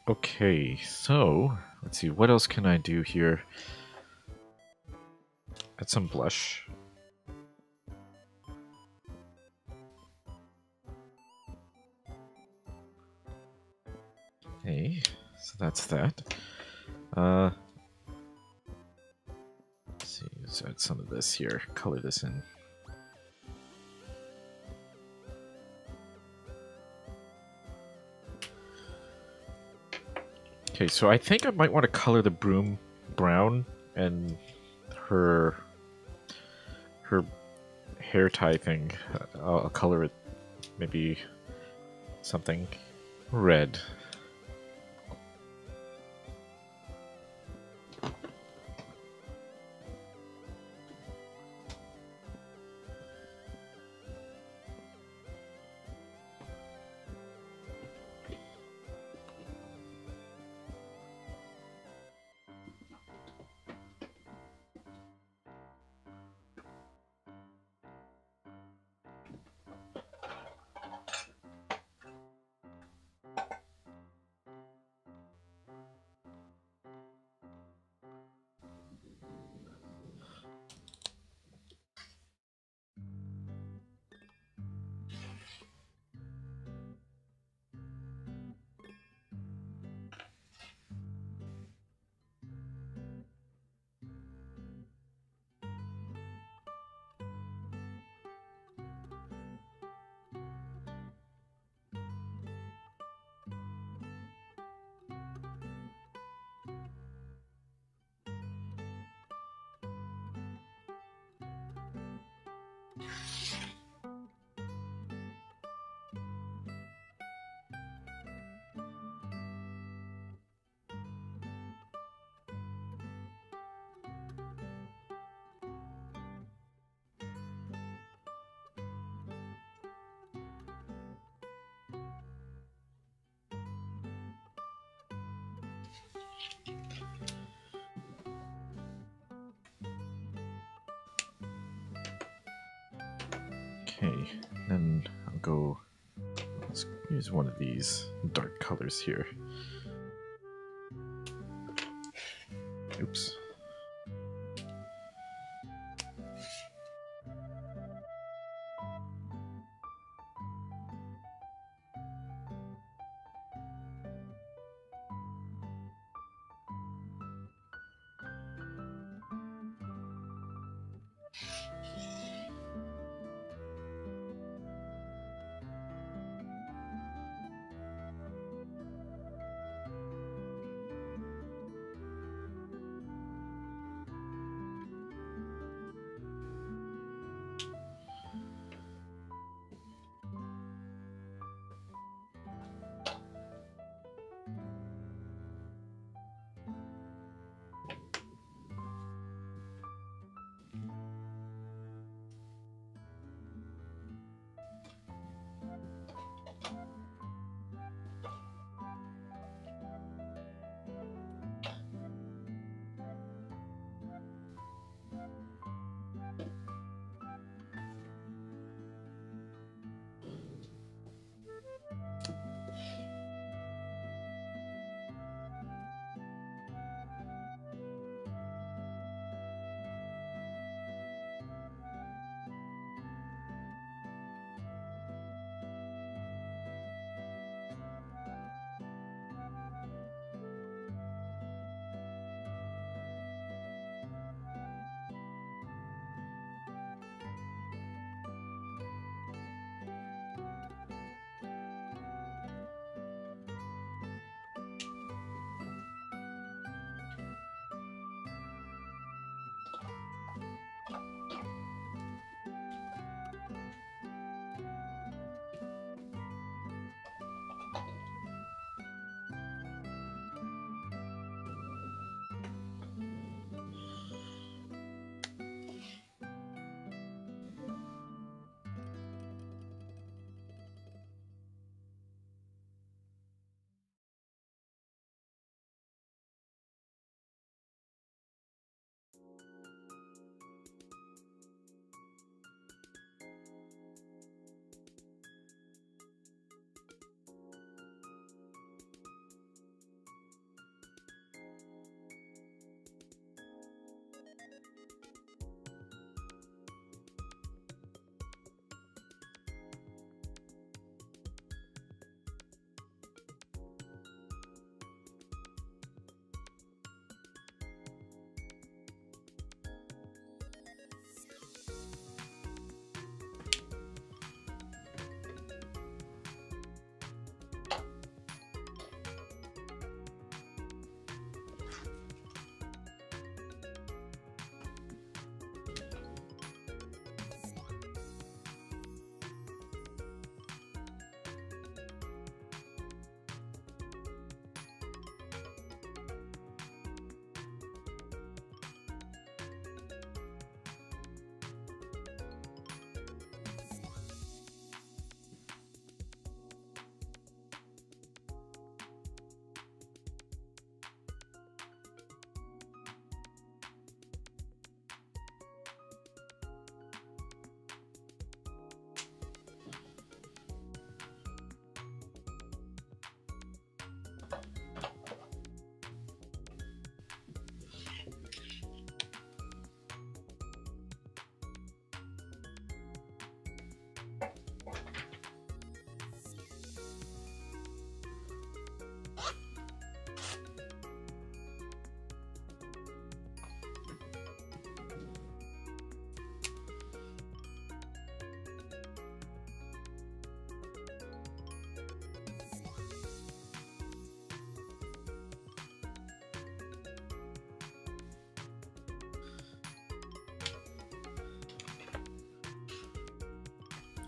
Okay, so let's see, what else can I do here? Add some blush. Okay, so that's that. Let's see, let's add some of this here, color this in. Okay, so I think I might want to color the broom brown and her hair tie thing. I'll color it maybe something red. Okay, then I'll go, let's use one of these dark colors here. Oops.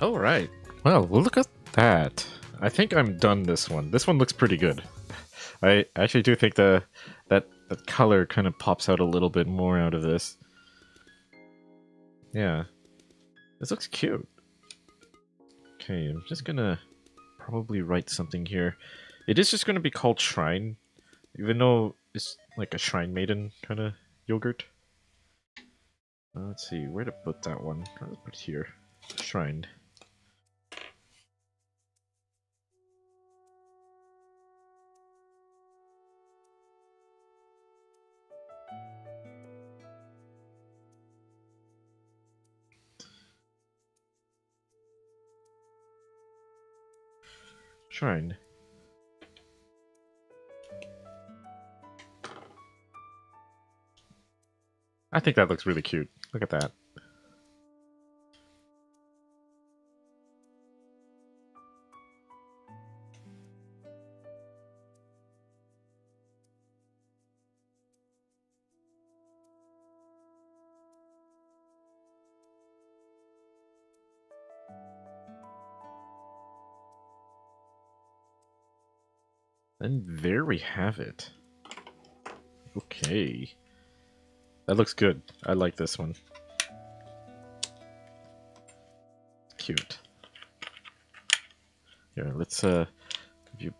All right. Well, look at that. I think I'm done this one. This one looks pretty good. I actually do think that color kind of pops out a little bit more out of this. Yeah. This looks cute. Okay, I'm just gonna probably write something here. It is just gonna be called Shrine, even though it's like a Shrine Maiden kind of yogurt. Let's see, where to put that one? I'll put it here. Shrine. Shrine. I think that looks really cute. Look at that. And there we have it. Okay. That looks good. I like this one. Cute. Here, let's you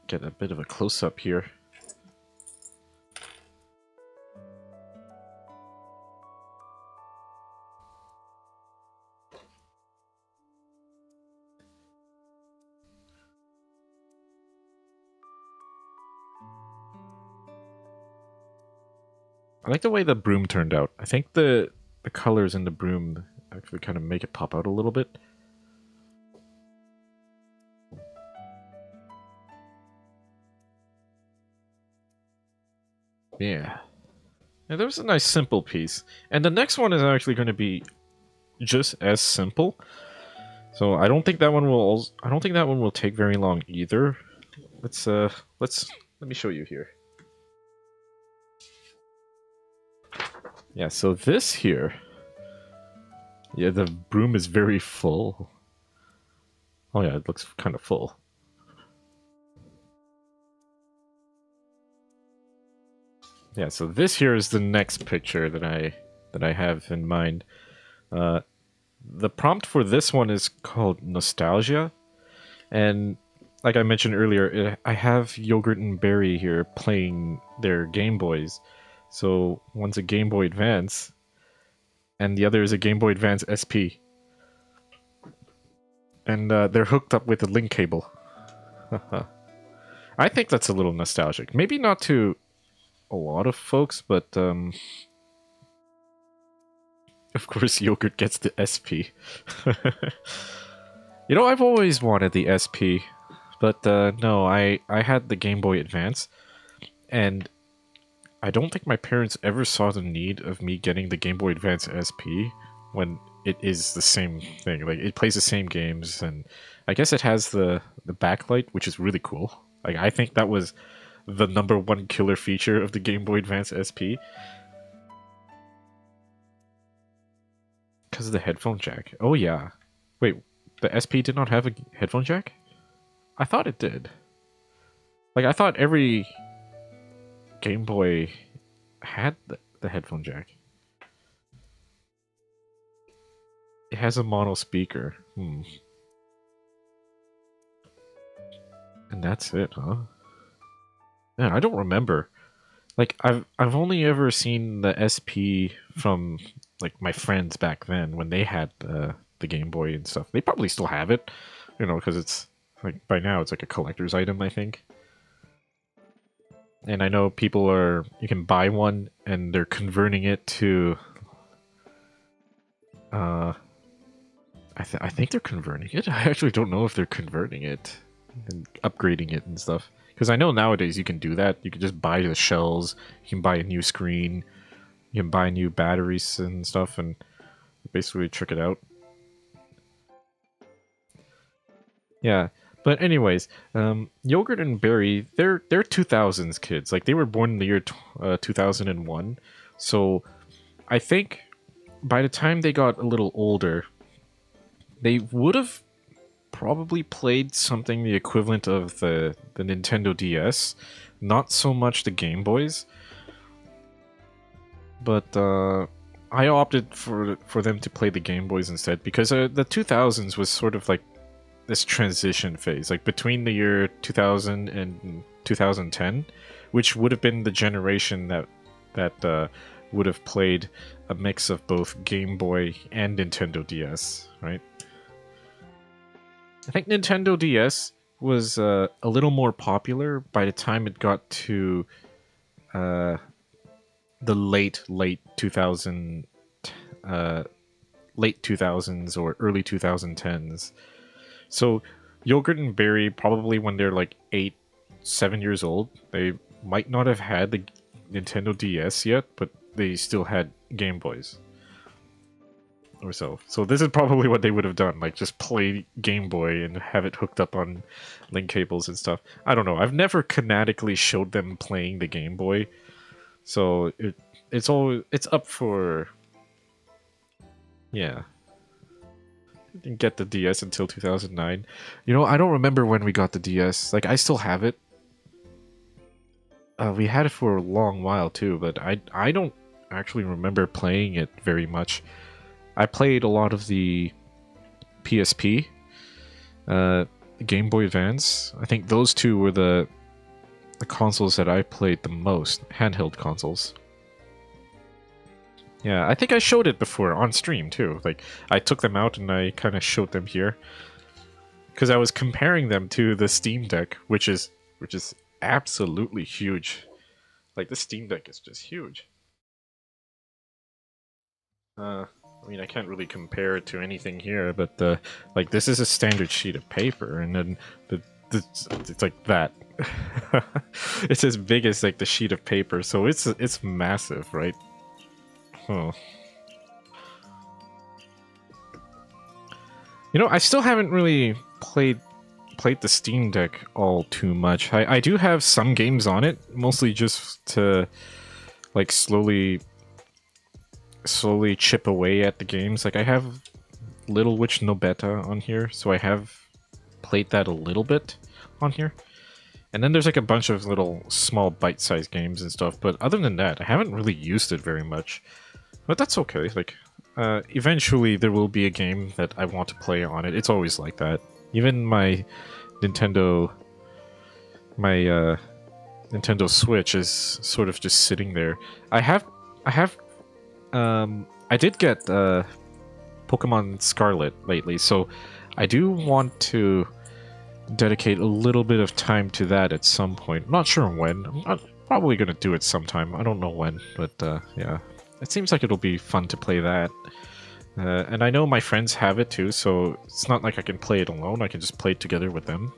get a bit of a close-up here. I like the way the broom turned out. I think the colors in the broom actually kind of make it pop out a little bit. Yeah. And there was a nice simple piece. And the next one is actually going to be just as simple. So I don't think that one will take very long either. Let me show you here. Yeah, so this here, yeah, the broom is very full. Oh yeah, it looks kind of full. Yeah, so this here is the next picture that I have in mind. The prompt for this one is called Nostalgia, and like I mentioned earlier, I have Yogurt and Berry here playing their Game Boys. So one's a Game Boy Advance, and the other is a Game Boy Advance SP. And they're hooked up with a link cable. I think that's a little nostalgic. Maybe not to a lot of folks, but of course Yogurt gets the SP. You know, I've always wanted the SP, but no, I had the Game Boy Advance, and I don't think my parents ever saw the need of me getting the Game Boy Advance SP when it is the same thing. Like, it plays the same games, and I guess it has the backlight, which is really cool. Like, I think that was the #1 killer feature of the Game Boy Advance SP. Because of the headphone jack. Oh yeah. Wait, the SP did not have a headphone jack? I thought it did. Like, I thought every Game Boy had the headphone jack. It has a mono speaker. And that's it, huh? Man, I don't remember. Like, I've only ever seen the SP from like my friends back then when they had the Game Boy and stuff. They probably still have it, you know, because it's like by now it's like a collector's item, I think. And I know you can buy one and they're converting it to I think they're converting it. I actually don't know if they're converting it and upgrading it and stuff. Because I know nowadays you can do that. You can just buy the shells, you can buy a new screen, you can buy new batteries and stuff, and basically trick it out. Yeah, but anyways, Yogurt and Berry, they're 2000s kids. Like, they were born in the year 2001. So I think by the time they got a little older, they would have probably played something the equivalent of the Nintendo DS, not so much the Game Boys, but I opted for them to play the Game Boys instead because the 2000s was sort of like this transition phase, like between the year 2000 and 2010, which would have been the generation that would have played a mix of both Game Boy and Nintendo DS, right? I think Nintendo DS was a little more popular by the time it got to uh, the late 2000 late 2000s or early 2010s. So Yogurt and Berry, probably when they're like 7 years old, they might not have had the Nintendo DS yet, but they still had Game Boys or so. So this is probably what they would have done, like just play Game Boy and have it hooked up on link cables and stuff. I don't know. I've never canonically showed them playing the Game Boy, so it's up for, yeah. Didn't get the DS until 2009. You know, I don't remember when we got the DS. Like, I still have it. We had it for a long while too, but I don't actually remember playing it very much. I played a lot of the PSP, Game Boy Advance. I think those two were the consoles that I played the most, handheld consoles. Yeah, I think I showed it before on stream too. Like, I took them out and I kind of showed them here because I was comparing them to the Steam Deck, which is absolutely huge. Like, the Steam Deck is just huge. I mean, I can't really compare it to anything here, but like, this is a standard sheet of paper, and then it's like that. It's as big as like the sheet of paper, so it's massive, right? Huh. You know, I still haven't really played the Steam Deck all too much. I do have some games on it, mostly just to like slowly chip away at the games. Like, I have Little Witch No Beta on here, so I have played that a little bit on here. And then there's like a bunch of little small bite-sized games and stuff, but other than that, I haven't really used it very much. But that's okay. Like, eventually there will be a game that I want to play on it. It's always like that. Even my Nintendo Switch is sort of just sitting there. I did get Pokemon Scarlet lately, so I do want to dedicate a little bit of time to that at some point. I'm not sure when. I'm probably gonna do it sometime. I don't know when, but yeah. It seems like it'll be fun to play that. And I know my friends have it too, so it's not like I can play it alone. I can just play it together with them,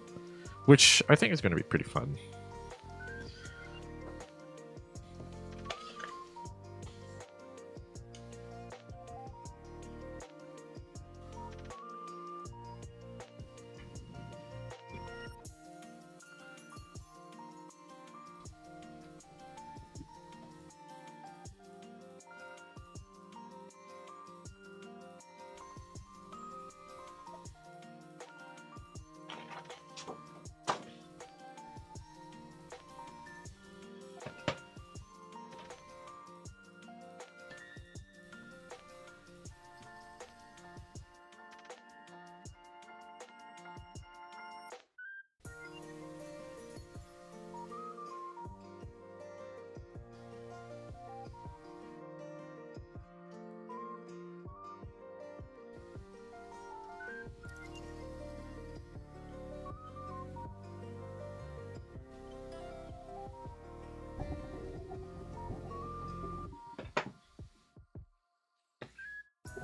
which I think is going to be pretty fun.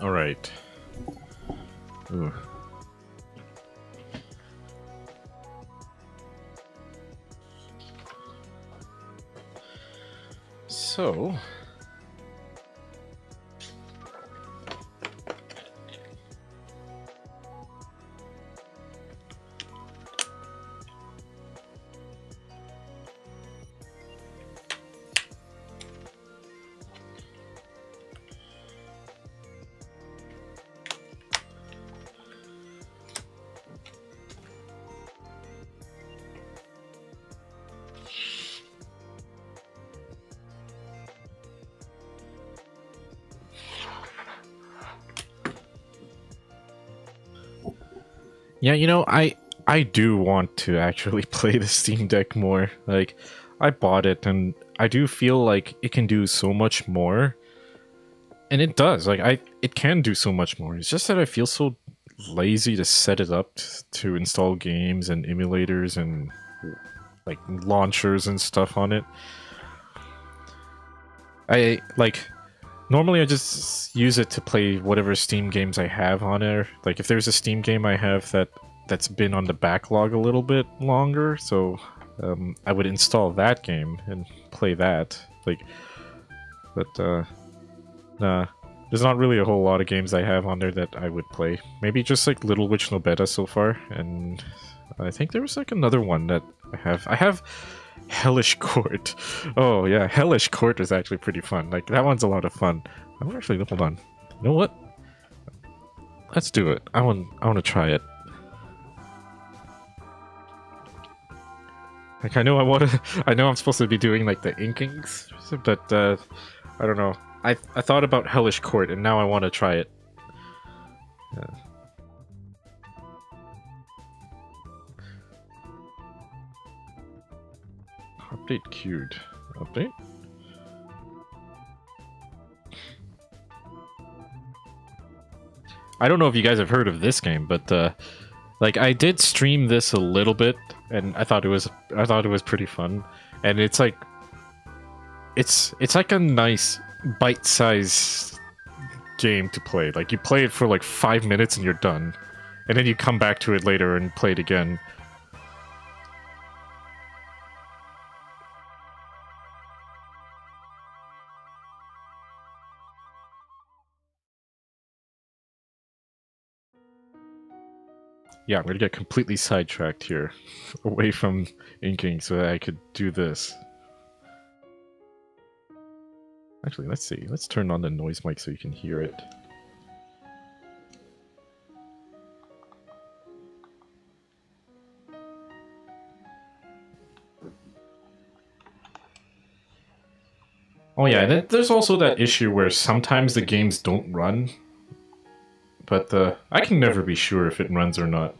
All right. Ooh. So, Yeah, you know, I do want to actually play the Steam Deck more. Like, I bought it and I do feel like it can do so much more. And it does. Like, it can do so much more. It's just that I feel so lazy to set it up to install games and emulators and like launchers and stuff on it. I like normally I just use it to play whatever Steam games I have on there. Like if there's a Steam game I have that's been on the backlog a little bit longer, so I would install that game and play that. Like, but nah, there's not really a whole lot of games I have on there that I would play. Maybe just like Little Witch No Beta so far, and I think there was like another one that I have. I have Hellish Court. Oh yeah, Hellish Court is actually pretty fun. Like that one's a lot of fun. I'm actually hold on. You know what? Let's do it. I want to try it. Like I know I know I'm supposed to be doing like the inkings, but I don't know. I thought about Hellish Court and now I want to try it. Yeah. Update queued. Update? I don't know if you guys have heard of this game, but like I did stream this a little bit and I thought it was pretty fun. And it's like like a nice bite-sized game to play. Like you play it for like 5 minutes and you're done. And then you come back to it later and play it again. Yeah, I'm gonna get completely sidetracked here, away from inking so that I could do this. Actually, let's see. Let's turn on the noise mic so you can hear it. Oh yeah, there's also that issue where sometimes the games don't run, but I can never be sure if it runs or not.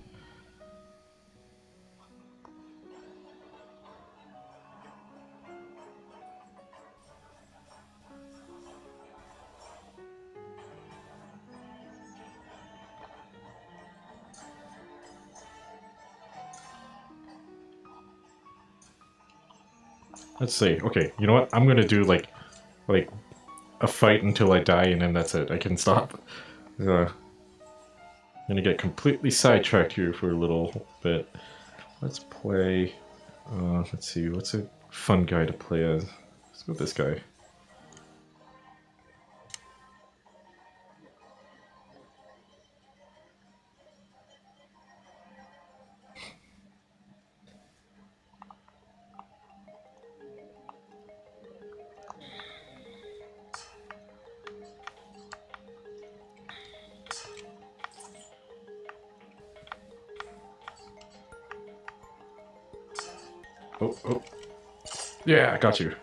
Let's see. Okay, you know what? I'm gonna do like a fight until I die, and then that's it. I can stop. I'm gonna get completely sidetracked here for a little bit. Let's play. Let's see. What's a fun guy to play as? Let's go with this guy. Oh, oh. Yeah, I got you.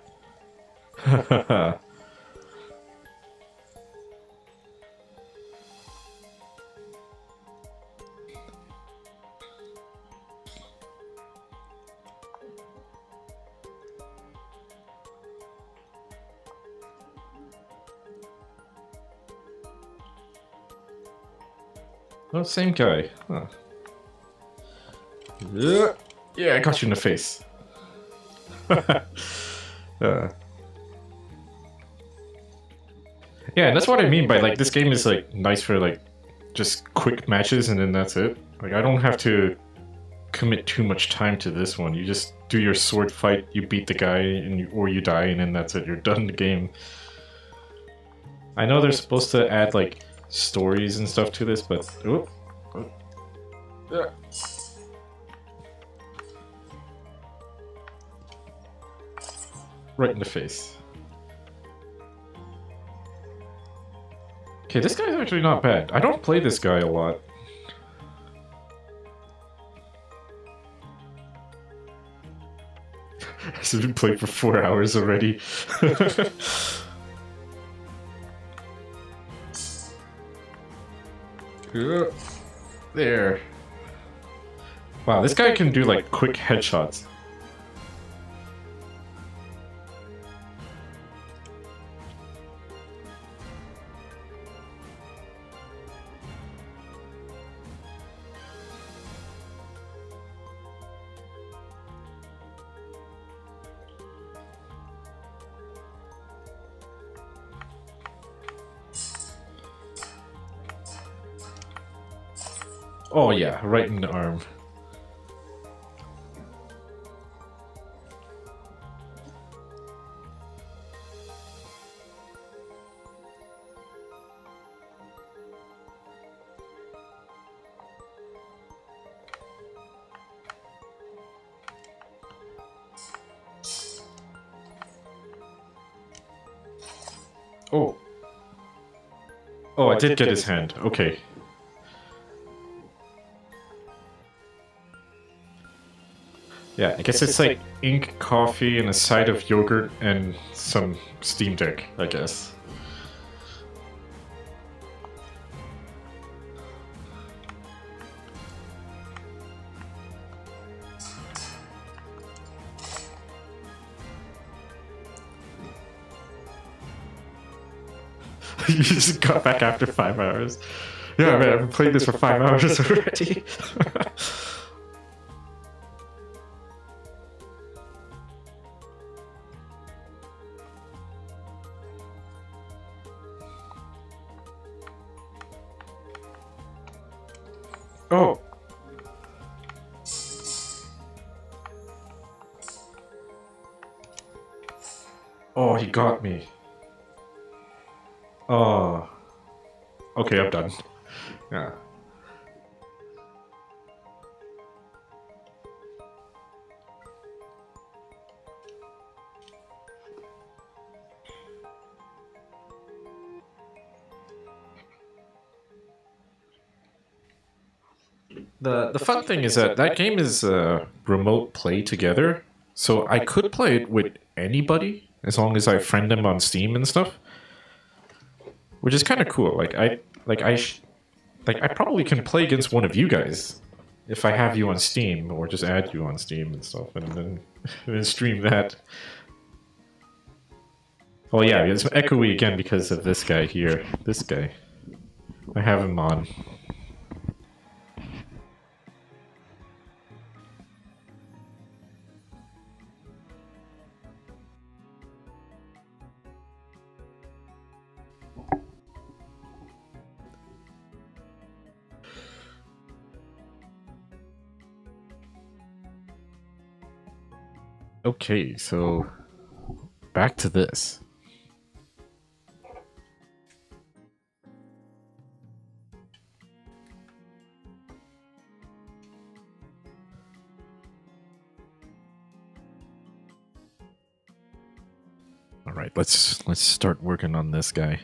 Oh, same guy. Huh. Yeah, I got you in the face. Yeah, and that's what I mean by like this game is like nice for like just quick matches and then that's it. Like I don't have to commit too much time to this one. You just do your sword fight, you beat the guy, and or you die, and then that's it. You're done the game. I know they're supposed to add like stories and stuff to this, but right in the face. Okay, this guy's actually not bad. I don't play this guy a lot. Has been playing for 4 hours already. There. Wow, this guy can do like quick headshots. Oh yeah, right in the arm. Oh. Oh, I did get his hand. Okay. Yeah, I guess it's like ink, coffee, and a side of yogurt and some Steam Deck, I guess. You just got back after 5 hours. Yeah, man, I've been playing this for 5 hours already. Oh. Oh, he got me. Oh. Okay, I'm done. Yeah. The fun thing is that that game is remote play together, so I could play it with anybody as long as I friend them on Steam and stuff, which is kind of cool. I probably can play against one of you guys if I have you on Steam or just add you on Steam and stuff, and then stream that. Oh yeah, it's echoey again because of this guy here. This guy, I have him on. Okay, so back to this. All right, let's start working on this guy.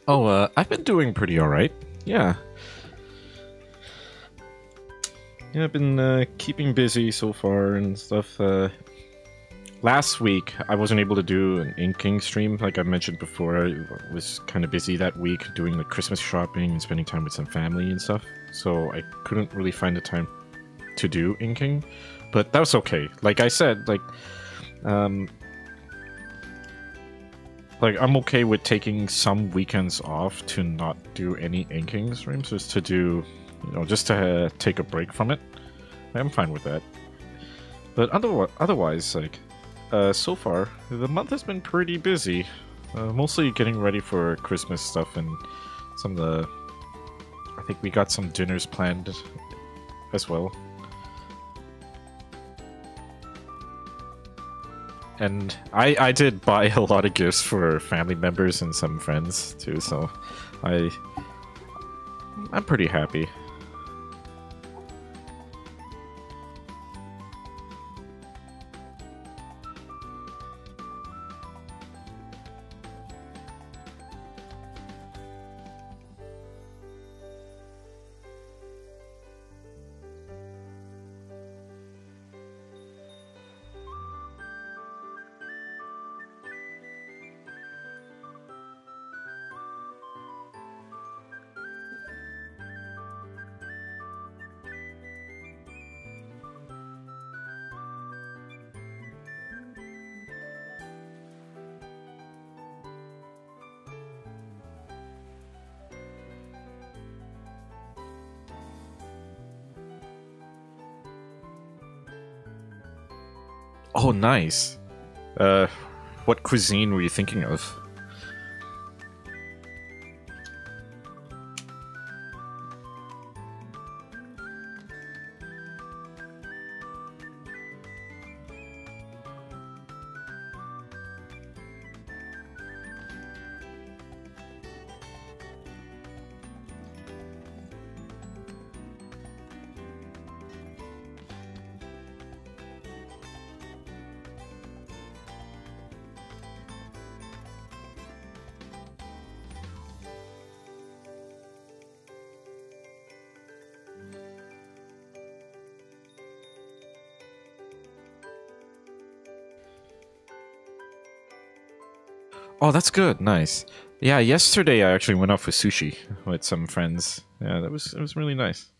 Oh, I've been doing pretty alright. Yeah. Yeah, I've been keeping busy so far and stuff. Last week, I wasn't able to do an inking stream, like I mentioned before. I was kind of busy that week doing like Christmas shopping and spending time with some family and stuff. So I couldn't really find the time to do inking. But that was okay. Like I said, um, like I'm okay with taking some weekends off to not do any inking streams, just to do, just to take a break from it. I'm fine with that. But otherwise, like, so far the month has been pretty busy. Mostly getting ready for Christmas stuff and some of the. I think we got some dinners planned as well. And I did buy a lot of gifts for family members and some friends too, so I'm pretty happy. Oh, nice. Uh, what cuisine were you thinking of? Oh, that's good. Nice. Yeah, yesterday I actually went out for sushi with some friends. Yeah, it was really nice.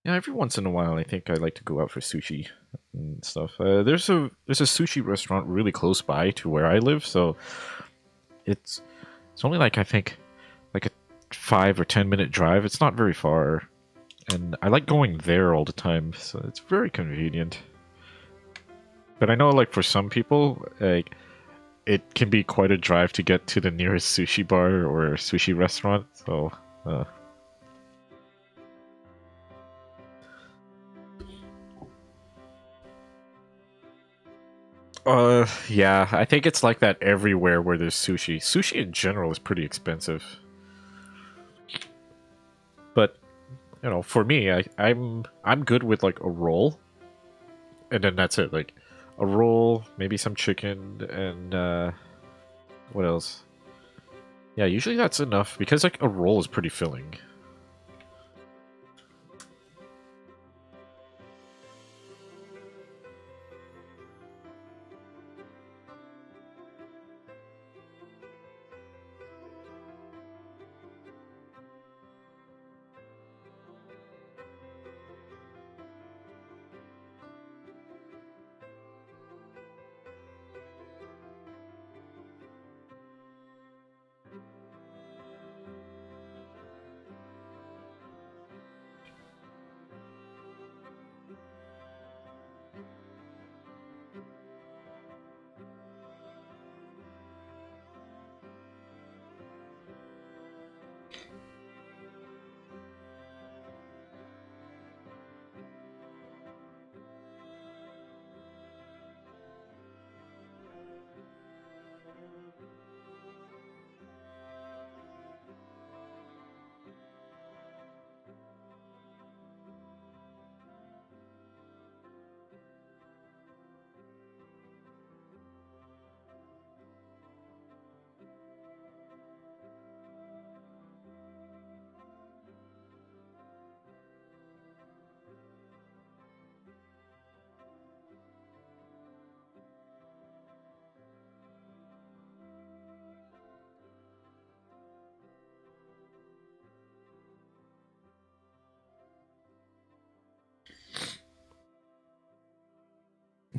Yeah, every once in a while I think I like to go out for sushi and stuff. There's a sushi restaurant really close by to where I live, so it's it's only like I think like a 5 or 10 minute drive. It's not very far, and I like going there all the time, so it's very convenient. But I know like for some people, like it can be quite a drive to get to the nearest sushi bar or sushi restaurant. So, uh, yeah, I think it's like that everywhere where there's sushi. Sushi in general is pretty expensive, but for me, I'm good with like a roll, and then that's it. Like a roll, maybe some chicken, and what else? Yeah, usually that's enough because like a roll is pretty filling.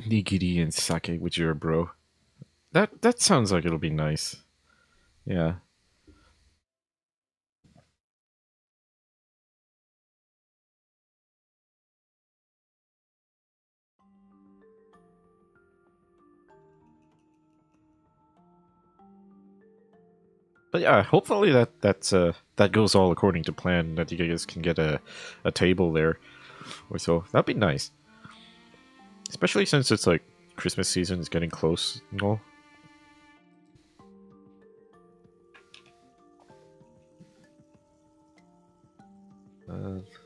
Nigiri and sake with your bro. That sounds like it'll be nice. Yeah. But yeah, hopefully that goes all according to plan. That you guys can get a table there or so. That'd be nice, especially since it's like Christmas season is getting close and all.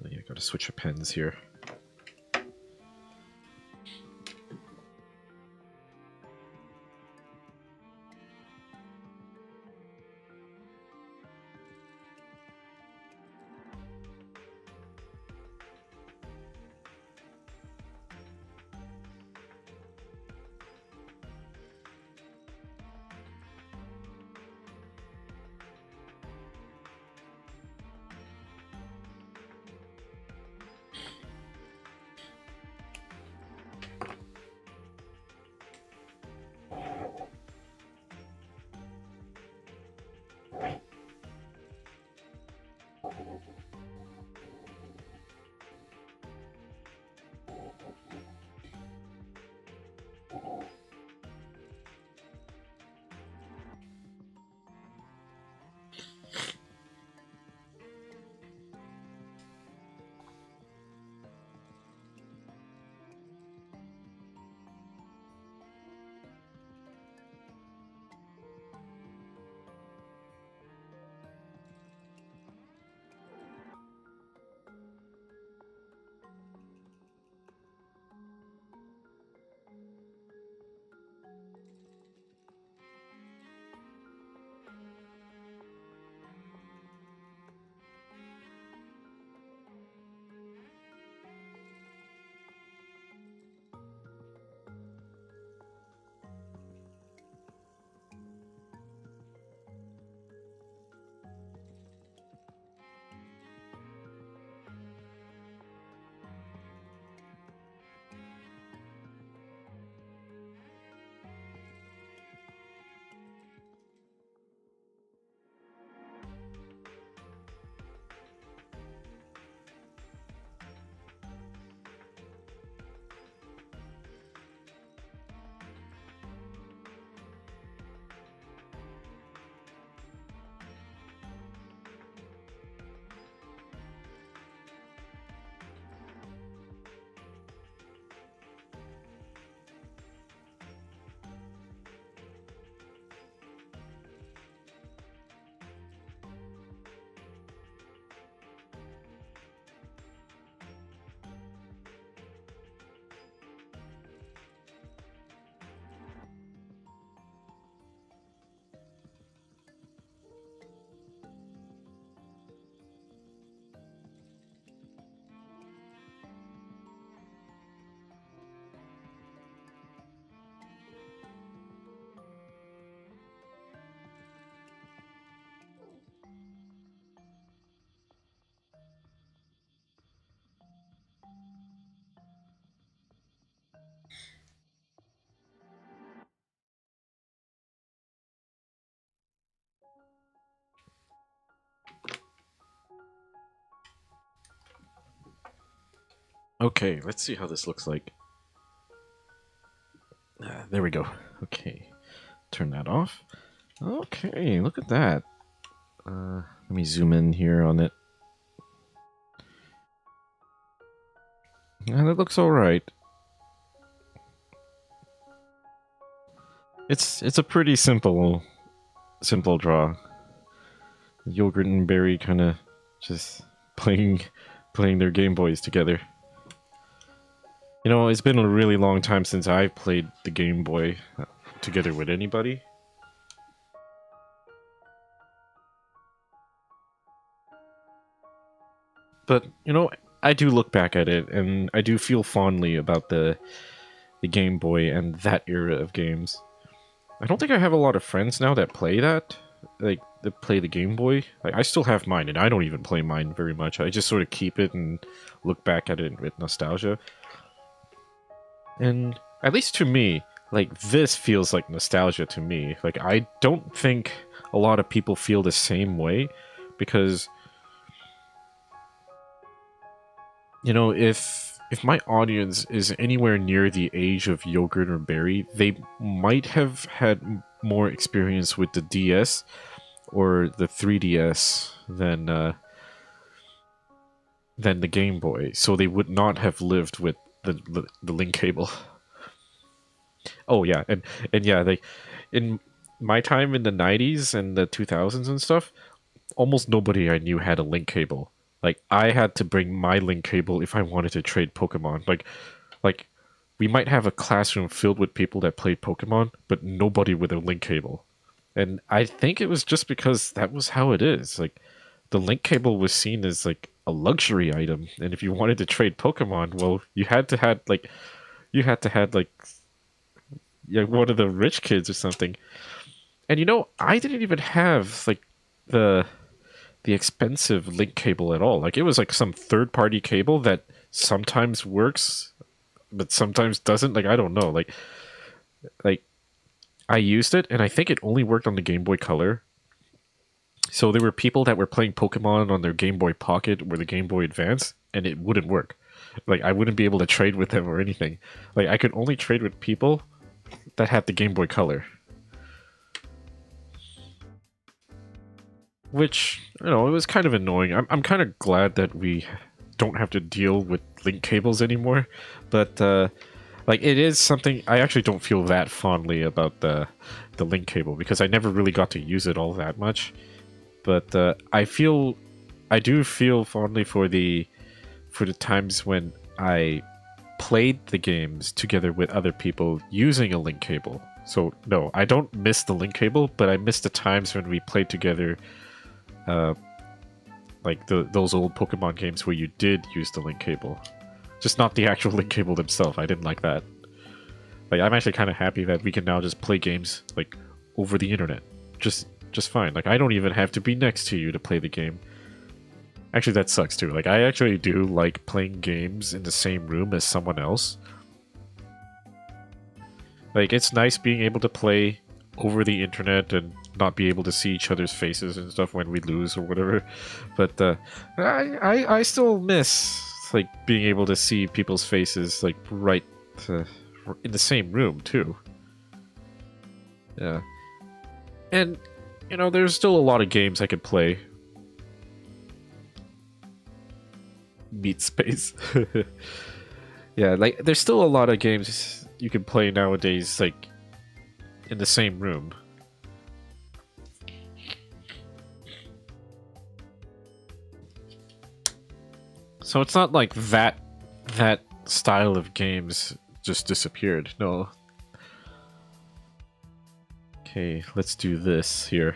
Yeah, gotta switch the pens here. Okay, let's see how this looks like. There we go. Okay, turn that off. Okay, look at that. Let me zoom in here on it. And it looks all right. It's a pretty simple draw. Yogurt and Berry kind of just playing their Game Boys together. You know, it's been a really long time since I've played the Game Boy together with anybody. But, you know, I do look back at it, and I do feel fondly about the Game Boy and that era of games. I don't think I have a lot of friends now that play that. Like, that play the Game Boy. Like, I still have mine, and I don't even play mine very much. I just sort of keep it and look back at it with nostalgia. And at least to me, like this feels like nostalgia to me. Like I don't think a lot of people feel the same way because you know, if my audience is anywhere near the age of Yogurt or Berry, they might have had more experience with the DS or the 3DS than the Game Boy, so they would not have lived with the link cable. Oh yeah, and yeah, like in my time in the 90s and the 2000s and stuff, almost nobody I knew had a link cable. Like I had to bring my link cable if I wanted to trade Pokemon. Like we might have a classroom filled with people that played Pokemon, but nobody with a link cable. And I think it was just because that was how it is. Like the link cable was seen as like a luxury item, and if you wanted to trade Pokemon, well, you had to had like yeah, one of the rich kids or something. And you know, I didn't even have like the the expensive link cable at all. Like it was like some third party cable that sometimes works but sometimes doesn't. Like I don't know. Like I used it and I think it only worked on the Game Boy Color. So there were people that were playing Pokemon on their Game Boy Pocket or the Game Boy Advance and it wouldn't work. Like I wouldn't be able to trade with them or anything. Like I could only trade with people that had the Game Boy Color. Which, you know, it was kind of annoying. I'm kind of glad that we don't have to deal with link cables anymore. But, like, it is something I actually don't feel that fondly about the link cable because I never really got to use it all that much. But I do feel fondly for the times when I played the games together with other people using a link cable. So no, I don't miss the link cable, but I miss the times when we played together, uh, like those old Pokemon games where you did use the link cable, just not the actual link cable themselves. I didn't like that. Like I'm actually kind of happy that we can now just play games like over the internet, just fine. Like I don't even have to be next to you to play the game. Actually, that sucks too. Like, I actually do like playing games in the same room as someone else. Like, it's nice being able to play over the internet and not be able to see each other's faces and stuff when we lose or whatever. But I still miss like being able to see people's faces like right in the same room too. Yeah, and you know, there's still a lot of games I could play. Meat space. Yeah, like there's still a lot of games you can play nowadays, like in the same room. So it's not like that style of games just disappeared. No. Okay, let's do this here.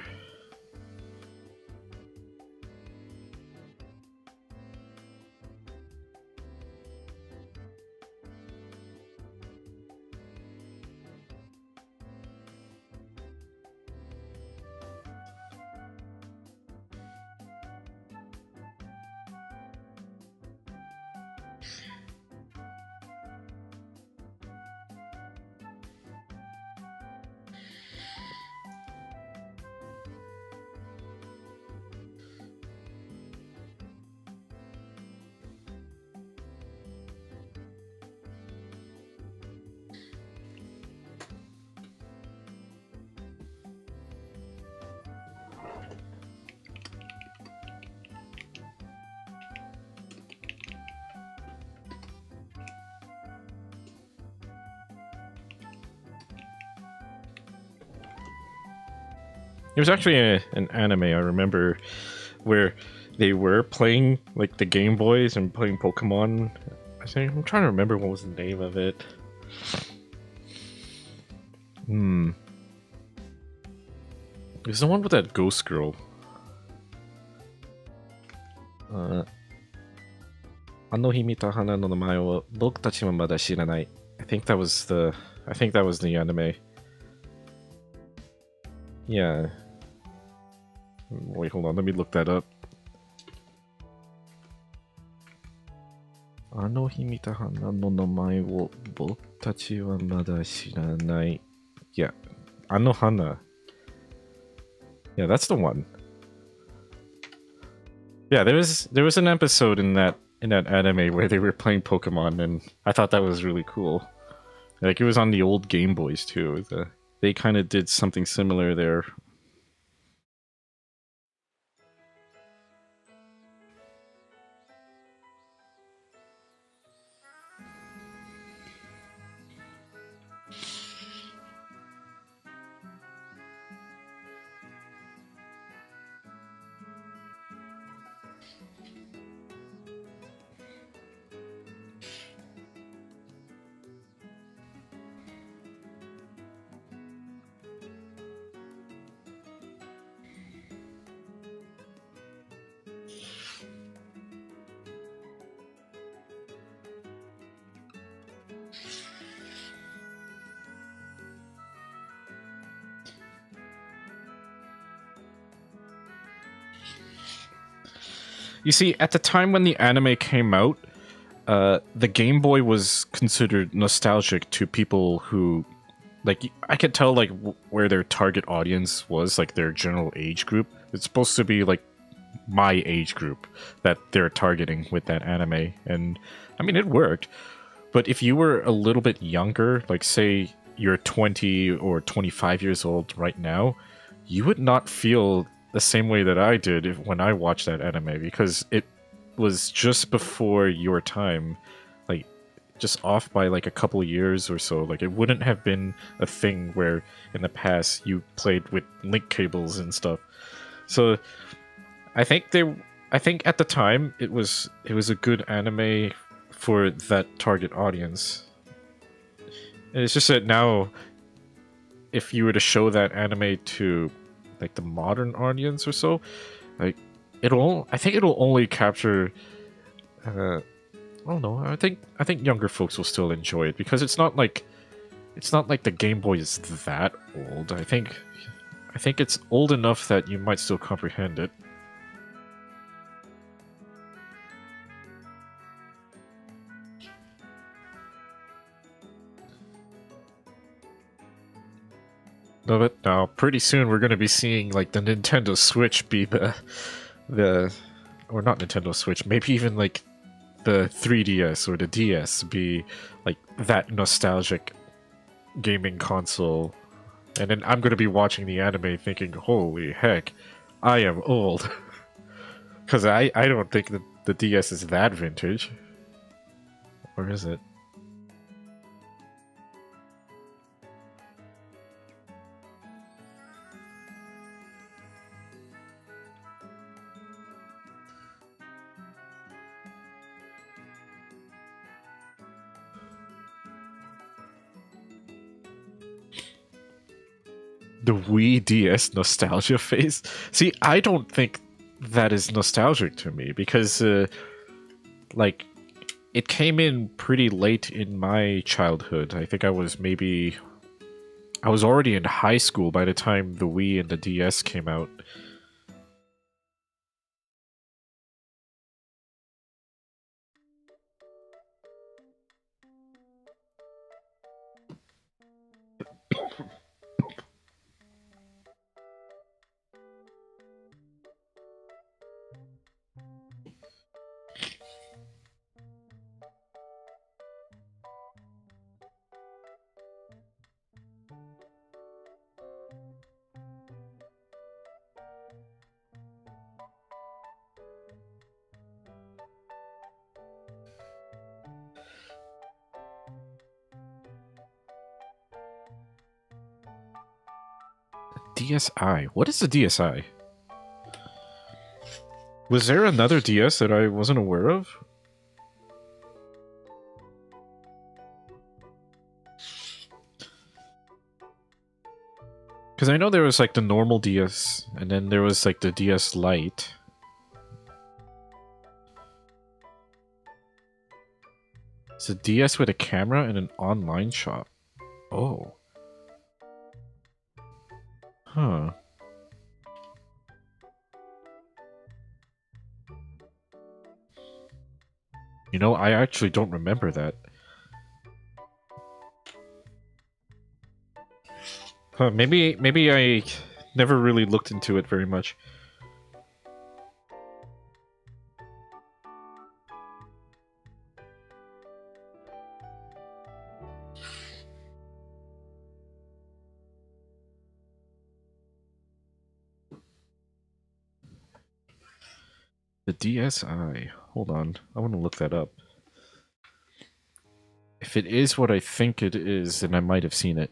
There was actually an anime I remember where they were playing like the Game Boys and playing Pokemon. I'm trying to remember what was the name of it. It's the one with that ghost girl. Anohimita no namae wo boku tachi wa mada shiranai. I think that was the anime. Yeah. Wait, hold on. Let me look that up. あの日見た花の名前を僕たちはまだ知らない。Yeah, あの花. Yeah, that's the one. Yeah, there was an episode in that anime where they were playing Pokemon, and I thought that was really cool. Like it was on the old Game Boys too. They kind of did something similar there. You see, at the time when the anime came out, the Game Boy was considered nostalgic to people who, like, I could tell like where their target audience was, like their general age group. It's supposed to be like my age group that they're targeting with that anime, and I mean it worked. But if you were a little bit younger, like say you're 20 or 25 years old right now, you would not feel the same way that I did when I watched that anime, because it was just before your time, like just off by like a couple of years or so. Like it wouldn't have been a thing where in the past you played with link cables and stuff. So I think at the time it was a good anime for that target audience. And it's just that now, if you were to show that anime to like the modern audience or so, like I think it'll only capture. I don't know. I think younger folks will still enjoy it, because it's not like the Game Boy is that old. I think it's old enough that you might still comprehend it. But now, pretty soon we're going to be seeing like the Nintendo Switch be the or not Nintendo Switch, maybe even like the 3DS or the DS be like that nostalgic gaming console. And then I'm going to be watching the anime thinking, holy heck, I am old. Because I don't think that the DS is that vintage. Or is it? The Wii DS nostalgia phase? See, I don't think that is nostalgic to me, because, like, it came in pretty late in my childhood. I think I was already in high school by the time the Wii and the DS came out. DSi? What is the DSi? Was there another DS that I wasn't aware of? Because I know there was like the normal DS, and then there was like the DS Lite. It's a DS with a camera and an online shop. Oh. Huh. You know, I actually don't remember that. Huh, maybe I never really looked into it very much. The DSi. Hold on. I want to look that up. If it is what I think it is, then I might have seen it.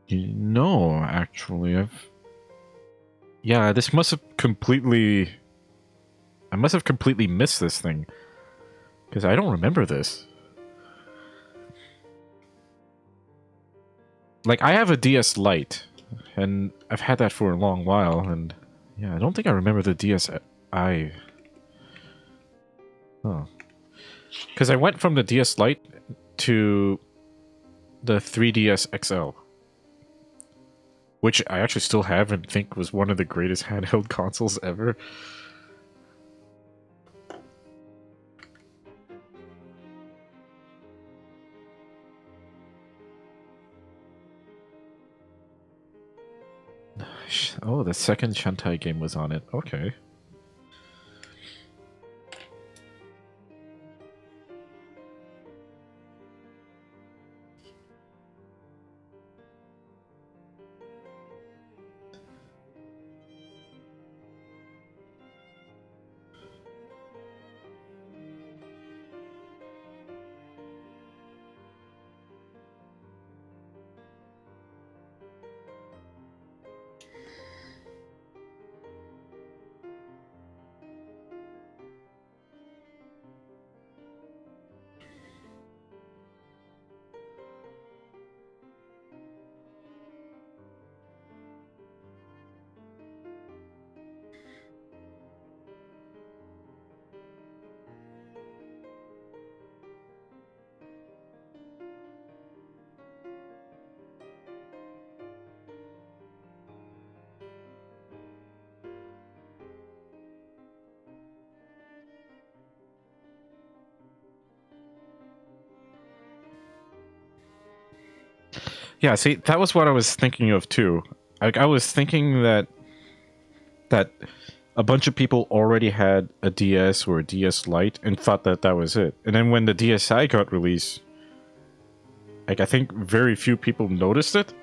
No, actually, Yeah, this must have completely... I must have completely missed this thing. Because I don't remember this. Like, I have a DS Lite, and I've had that for a long while, and... Yeah, I don't think I remember the DSi. Oh. Because I went from the DS Lite to the 3DS XL. Which I actually still have and think was one of the greatest handheld consoles ever. Oh, the second Shantae game was on it. Okay. Yeah, see, that was what I was thinking of too. Like, I was thinking that a bunch of people already had a DS or a DS Lite and thought that that was it. And then when the DSi got released, like, I think very few people noticed it.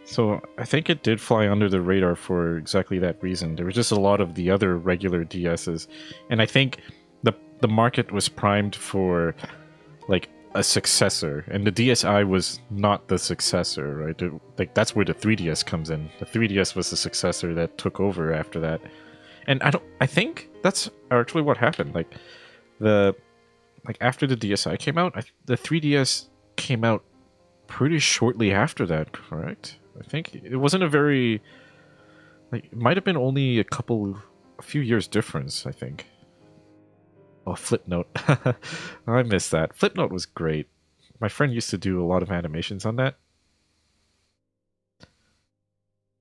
So I think it did fly under the radar for exactly that reason. There was just a lot of the other regular DSs, and I think the market was primed for like a successor, and the DSi was not the successor, right? Like, that's where the 3DS comes in. The 3DS was the successor that took over after that, and I think that's actually what happened. Like after the DSi came out, the 3DS came out pretty shortly after that, correct? I think it wasn't a very... Like, it might have been only a few years difference, I think. Oh, Flipnote. I missed that. Flipnote was great. My friend used to do a lot of animations on that.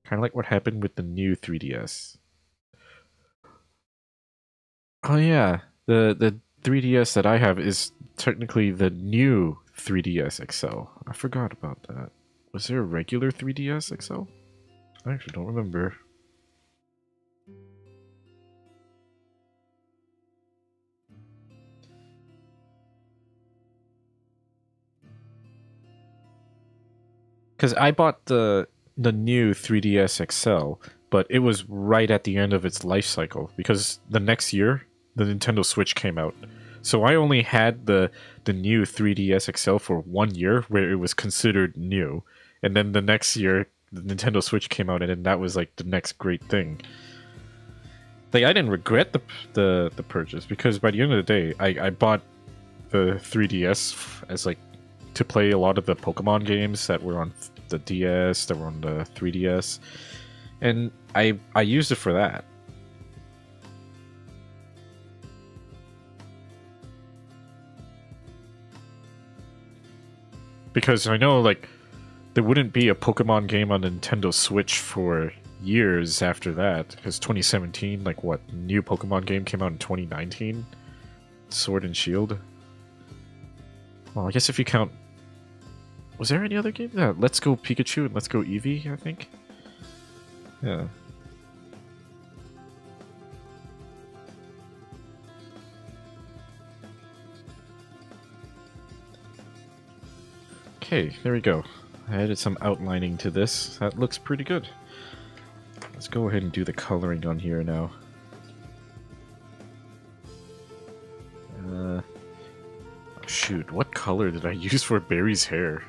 Kind of like what happened with the new 3DS. Oh yeah, the 3DS that I have is technically the new 3DS XL. I forgot about that. Was there a regular 3DS XL? I actually don't remember. Because I bought the new 3DS XL, but it was right at the end of its life cycle because the next year the Nintendo Switch came out. So I only had the new 3DS XL for 1 year where it was considered new, and then the next year the Nintendo Switch came out, and then that was like the next great thing. Like, I didn't regret the purchase because by the end of the day, I bought the 3DS as like to play a lot of the Pokemon games that were on the DS, that were on the 3DS, and I used it for that. because I know like there wouldn't be a Pokemon game on Nintendo Switch for years after that, because 2017, like what, new Pokemon game came out in 2019? Sword and Shield? Well, I guess if you count... Was there any other game? Yeah, Let's Go Pikachu and Let's Go Eevee, I think? Yeah. Okay, there we go. I added some outlining to this. That looks pretty good. Let's go ahead and do the coloring on here now. Oh shoot, what color did I use for Barry's hair?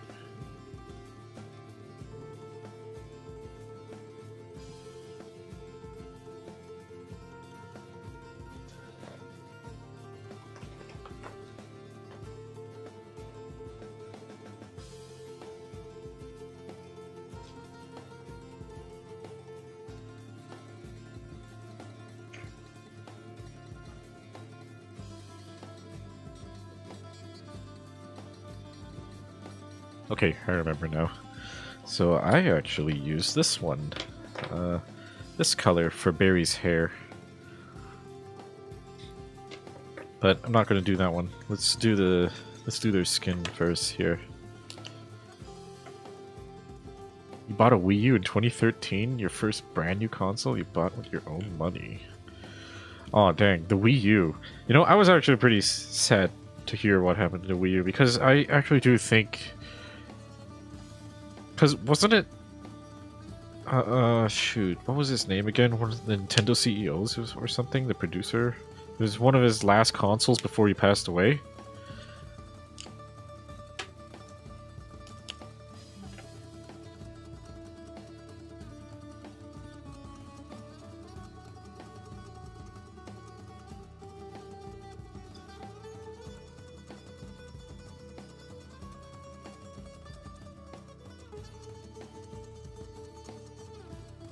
Okay, I remember now. So I actually used this one. This color for Barry's hair. But I'm not gonna do that one. Let's do their skin first here. You bought a Wii U in 2013? Your first brand new console you bought with your own money. Oh dang, the Wii U. You know, I was actually pretty sad to hear what happened to the Wii U, because I actually do think... Because wasn't it... shoot, what was his name again? One of the Nintendo CEOs or something? The producer? It was one of his last consoles before he passed away.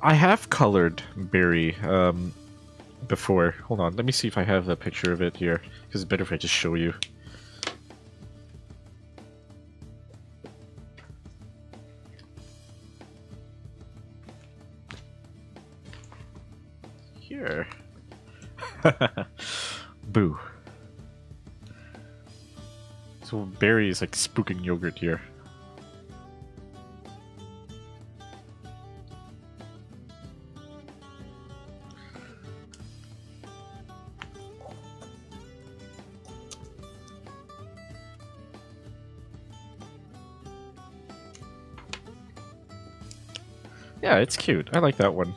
I have colored Barry before. Hold on, let me see if I have a picture of it here, because it's better if I just show you. Here. Boo. So Barry is like spooking yogurt here. Yeah, it's cute. I like that one.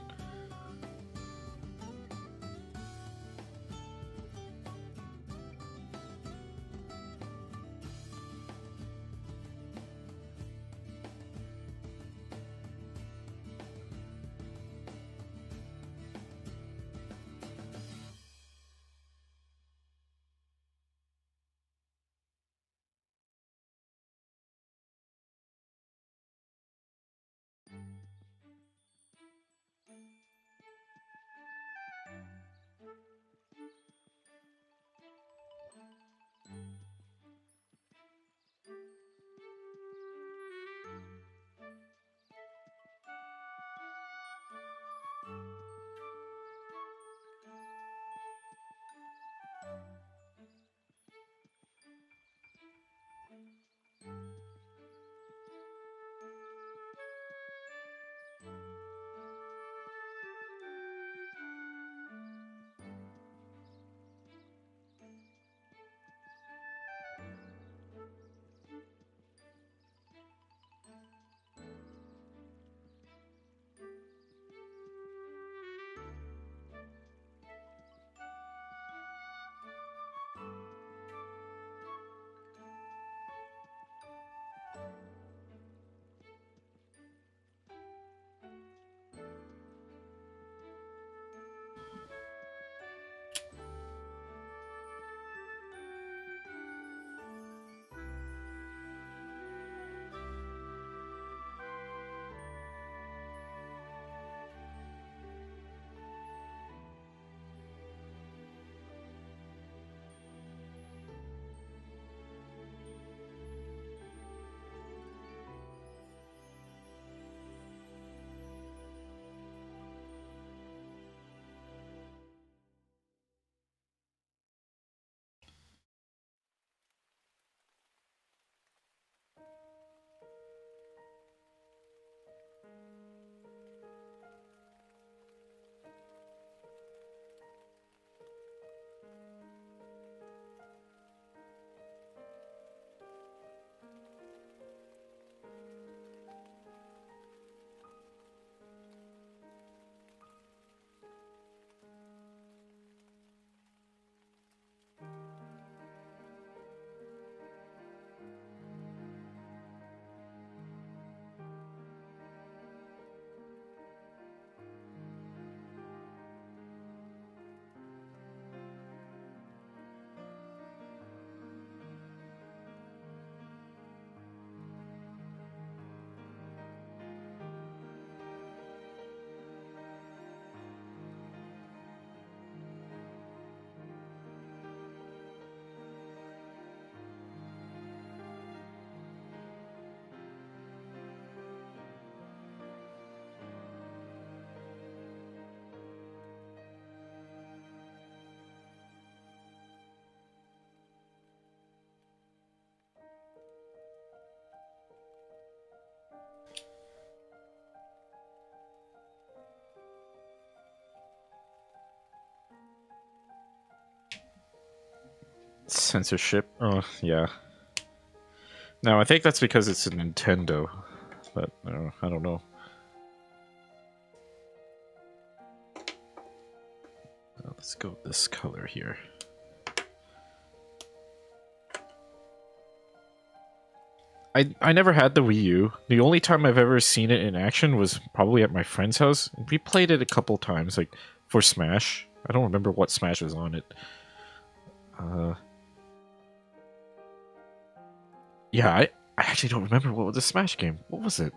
Censorship. Oh, yeah. Now, I think that's because it's a Nintendo, but I don't know. Let's go with this color here. I never had the Wii U. The only time I've ever seen it in action was probably at my friend's house. We played it a couple times, like, for Smash. I don't remember what Smash was on it. Yeah, I actually don't remember what was the Smash game. What was it?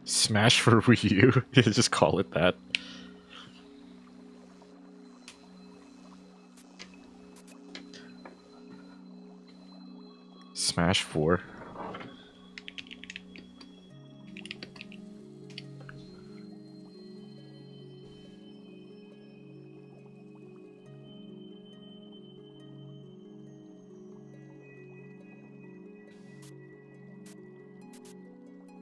Smash for Wii U? You just call it that. Smash 4.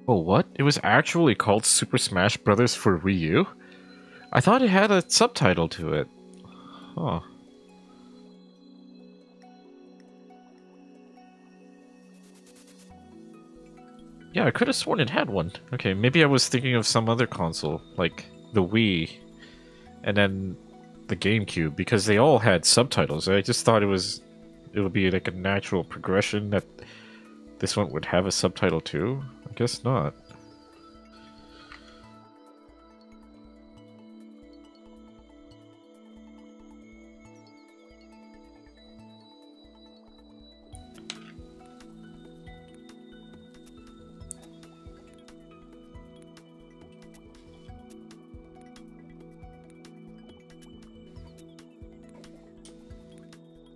Oh, what? It was actually called Super Smash Brothers for Wii U? I thought it had a subtitle to it. Huh. Yeah, I could have sworn it had one. Okay, maybe I was thinking of some other console, like the Wii, and then the GameCube, because they all had subtitles. I just thought it would be like a natural progression that this one would have a subtitle too. I guess not.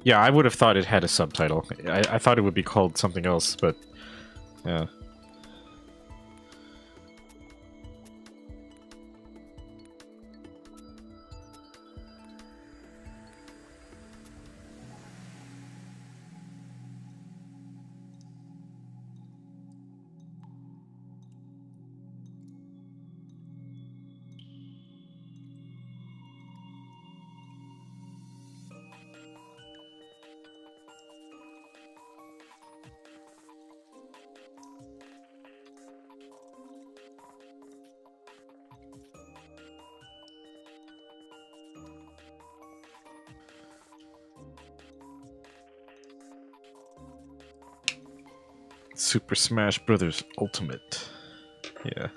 Yeah, I would have thought it had a subtitle. I thought it would be called something else, but yeah. Super Smash Brothers Ultimate. Yeah.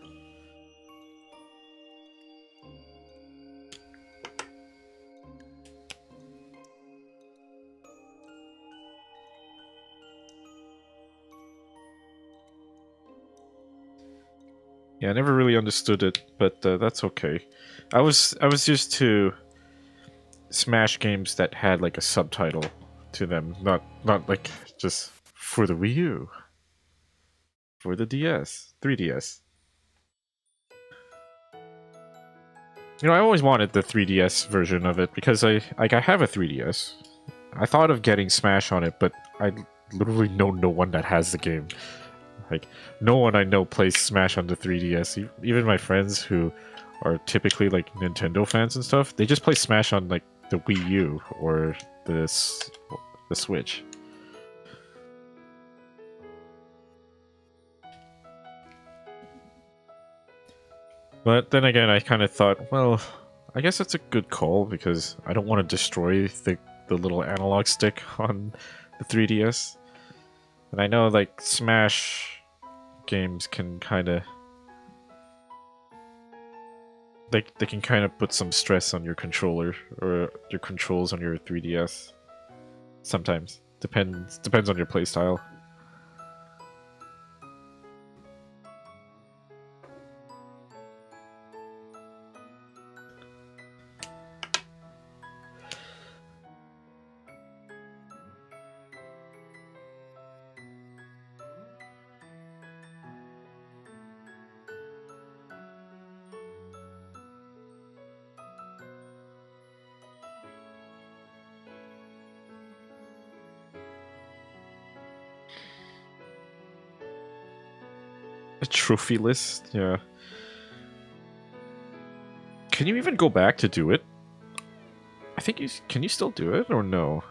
Yeah, I never really understood it, but that's okay. I was used to Smash games that had like a subtitle to them, not like just for the Wii U, for the DS, 3DS. You know, I always wanted the 3DS version of it because I have a 3DS. I thought of getting Smash on it, but I literally know no one that has the game. Like, no one I know plays Smash on the 3DS. Even my friends who are typically like Nintendo fans and stuff, they just play Smash on like the Wii U or the Switch. But then again, I kind of thought, well, I guess that's a good call because I don't want to destroy the little analog stick on the 3DS. And I know like Smash games can kind of they can kind of put some stress on your controller or your controls on your 3DS. Sometimes depends on your playstyle. A trophy list, yeah. Can you even go back to do it? I think you can. You still do it or no?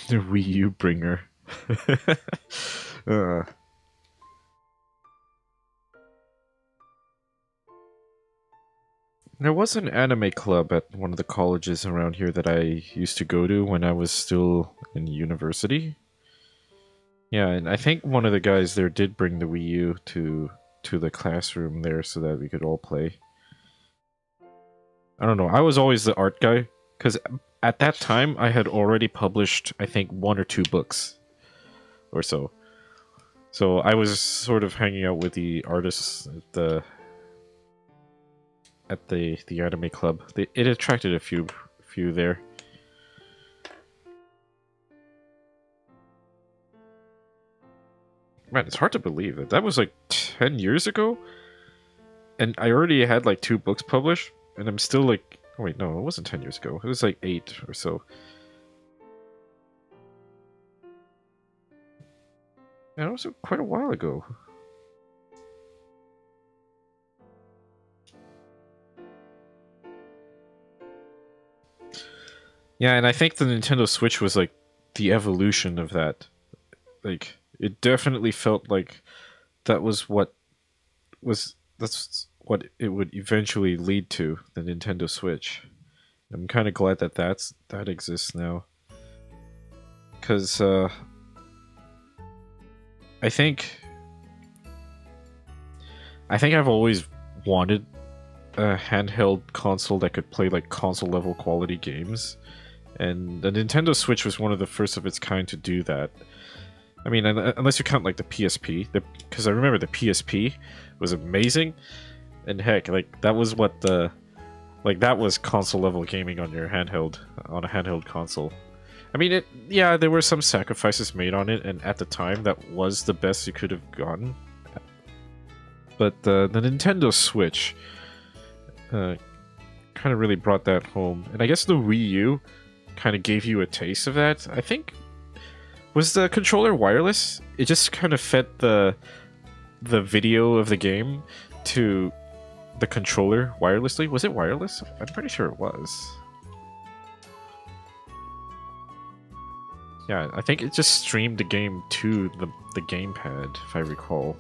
The Wii U bringer. uh, there was an anime club at one of the colleges around here that I used to go to when I was still in university. Yeah, and I think one of the guys there did bring the Wii U to the classroom there so that we could all play. I don't know. I was always the art guy because at that time I had already published, I think, 1 or 2 books or so. So I was sort of hanging out with the artists at the anime club. It attracted a few there. Man, it's hard to believe that that was like 10 years ago, and I already had like 2 books published, and I'm still like, oh wait, no, it wasn't 10 years ago. It was like 8 or so. Yeah, it was quite a while ago. Yeah, and I think the Nintendo Switch was like the evolution of that. Like, it definitely felt like that was what that's what it would eventually lead to, the Nintendo Switch. I'm kind of glad that that exists now, because I think I've always wanted a handheld console that could play like console level quality games, and the Nintendo Switch was one of the first of its kind to do that. I mean, unless you count like the PSP, because I remember the PSP was amazing, and heck, like that was what the that was console level gaming on your handheld, on a handheld console. I mean, yeah, there were some sacrifices made on it, and at the time, that was the best you could have gotten. But the Nintendo Switch kind of really brought that home, and I guess the Wii U kind of gave you a taste of that. I think, was the controller wireless? It just kind of fed the video of the game to the controller wirelessly. Was it wireless? I'm pretty sure it was. Yeah, I think it just streamed the game to the gamepad, if I recall.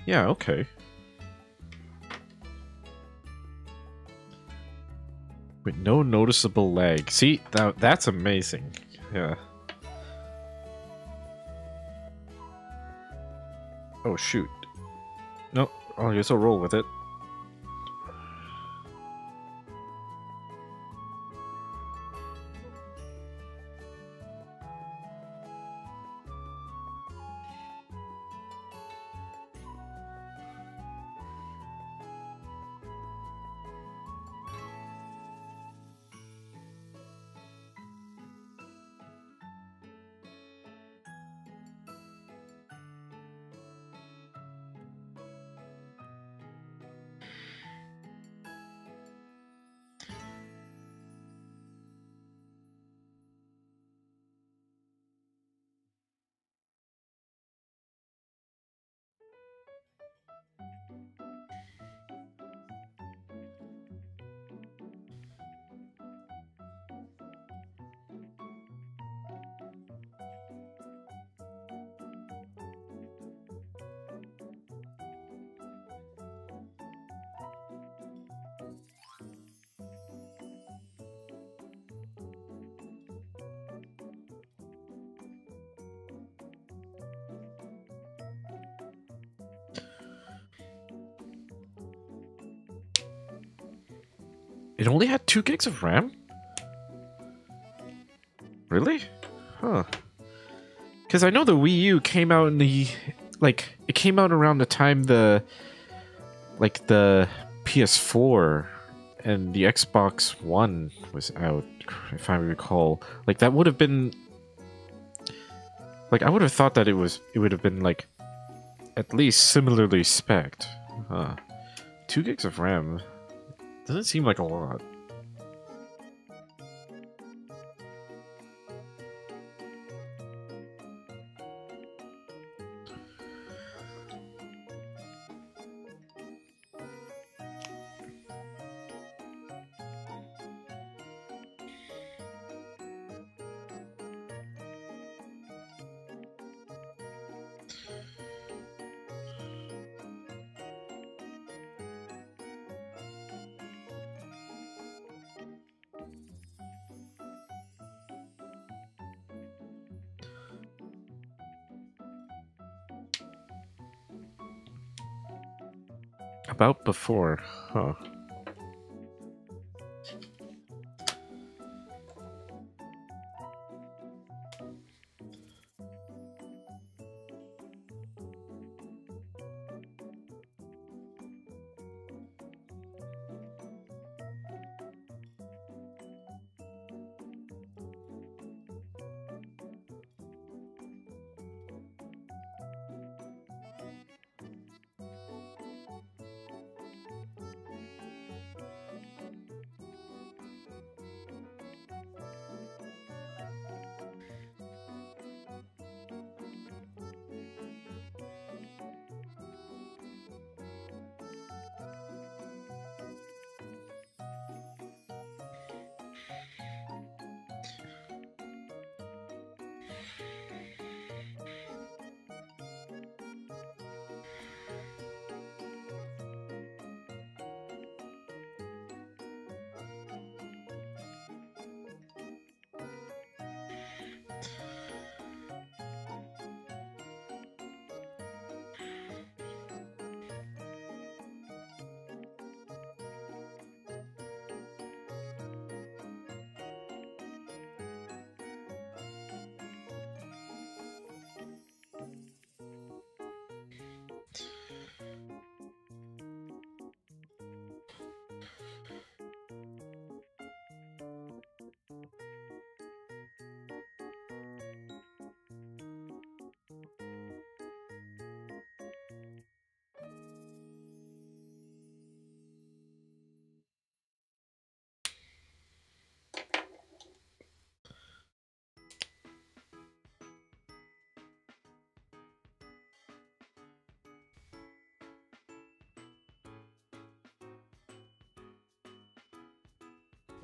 Yeah, okay. with no noticeable lag. See, that's amazing. Yeah. Oh shoot. No, I guess I'll roll with it. It only had 2 gigs of RAM? Really? Huh. Because I know the Wii U came out in the... Like, it came out around the time the PS4 and the Xbox One was out, if I recall. Like, that would have been... Like, I would have thought that it would have been, like, at least similarly spec'd. Huh. 2 gigs of RAM. Doesn't seem like a lot. About before, huh?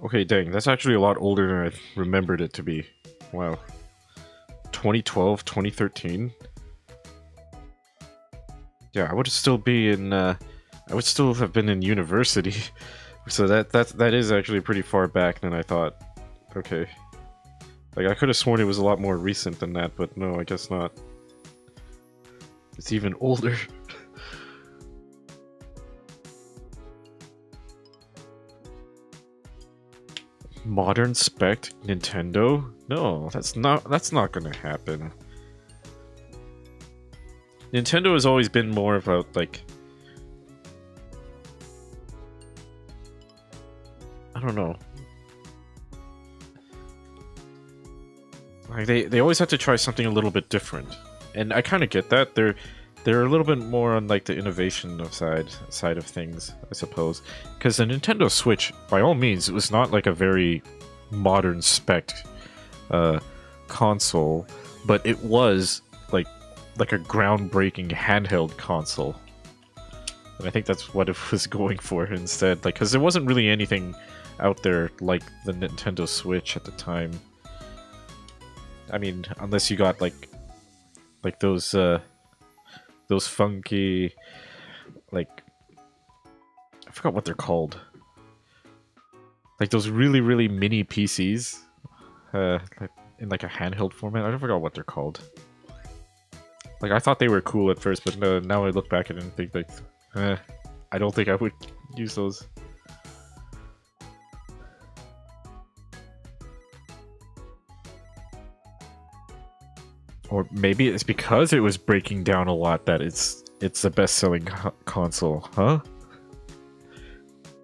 Okay, dang, that's actually a lot older than I remembered it to be. Wow. 2012, 2013? Yeah, I would still be in, I would still have been in university So that is actually pretty far back than I thought. Okay. Like, I could have sworn it was a lot more recent than that, but no, I guess not. It's even older. Modern spec Nintendo? No, that's not gonna happen. Nintendo has always been more about, like, I don't know. Like, they always have to try something a little bit different. And I kind of get that. They're a little bit more on, like, the innovation of side of things, I suppose. Because the Nintendo Switch, by all means, it was not like a very modern spec console, but it was like a groundbreaking handheld console. And I think that's what it was going for instead. Like, because there wasn't really anything out there like the Nintendo Switch at the time. I mean, unless you got like those funky, like, I forgot what they're called. Like those really mini PCs, like, in like a handheld format. I forgot what they're called. Like, I thought they were cool at first, but no, now I look back at it and think, like, I don't think I would use those. Or maybe it's because it was breaking down a lot that it's the best-selling console, huh?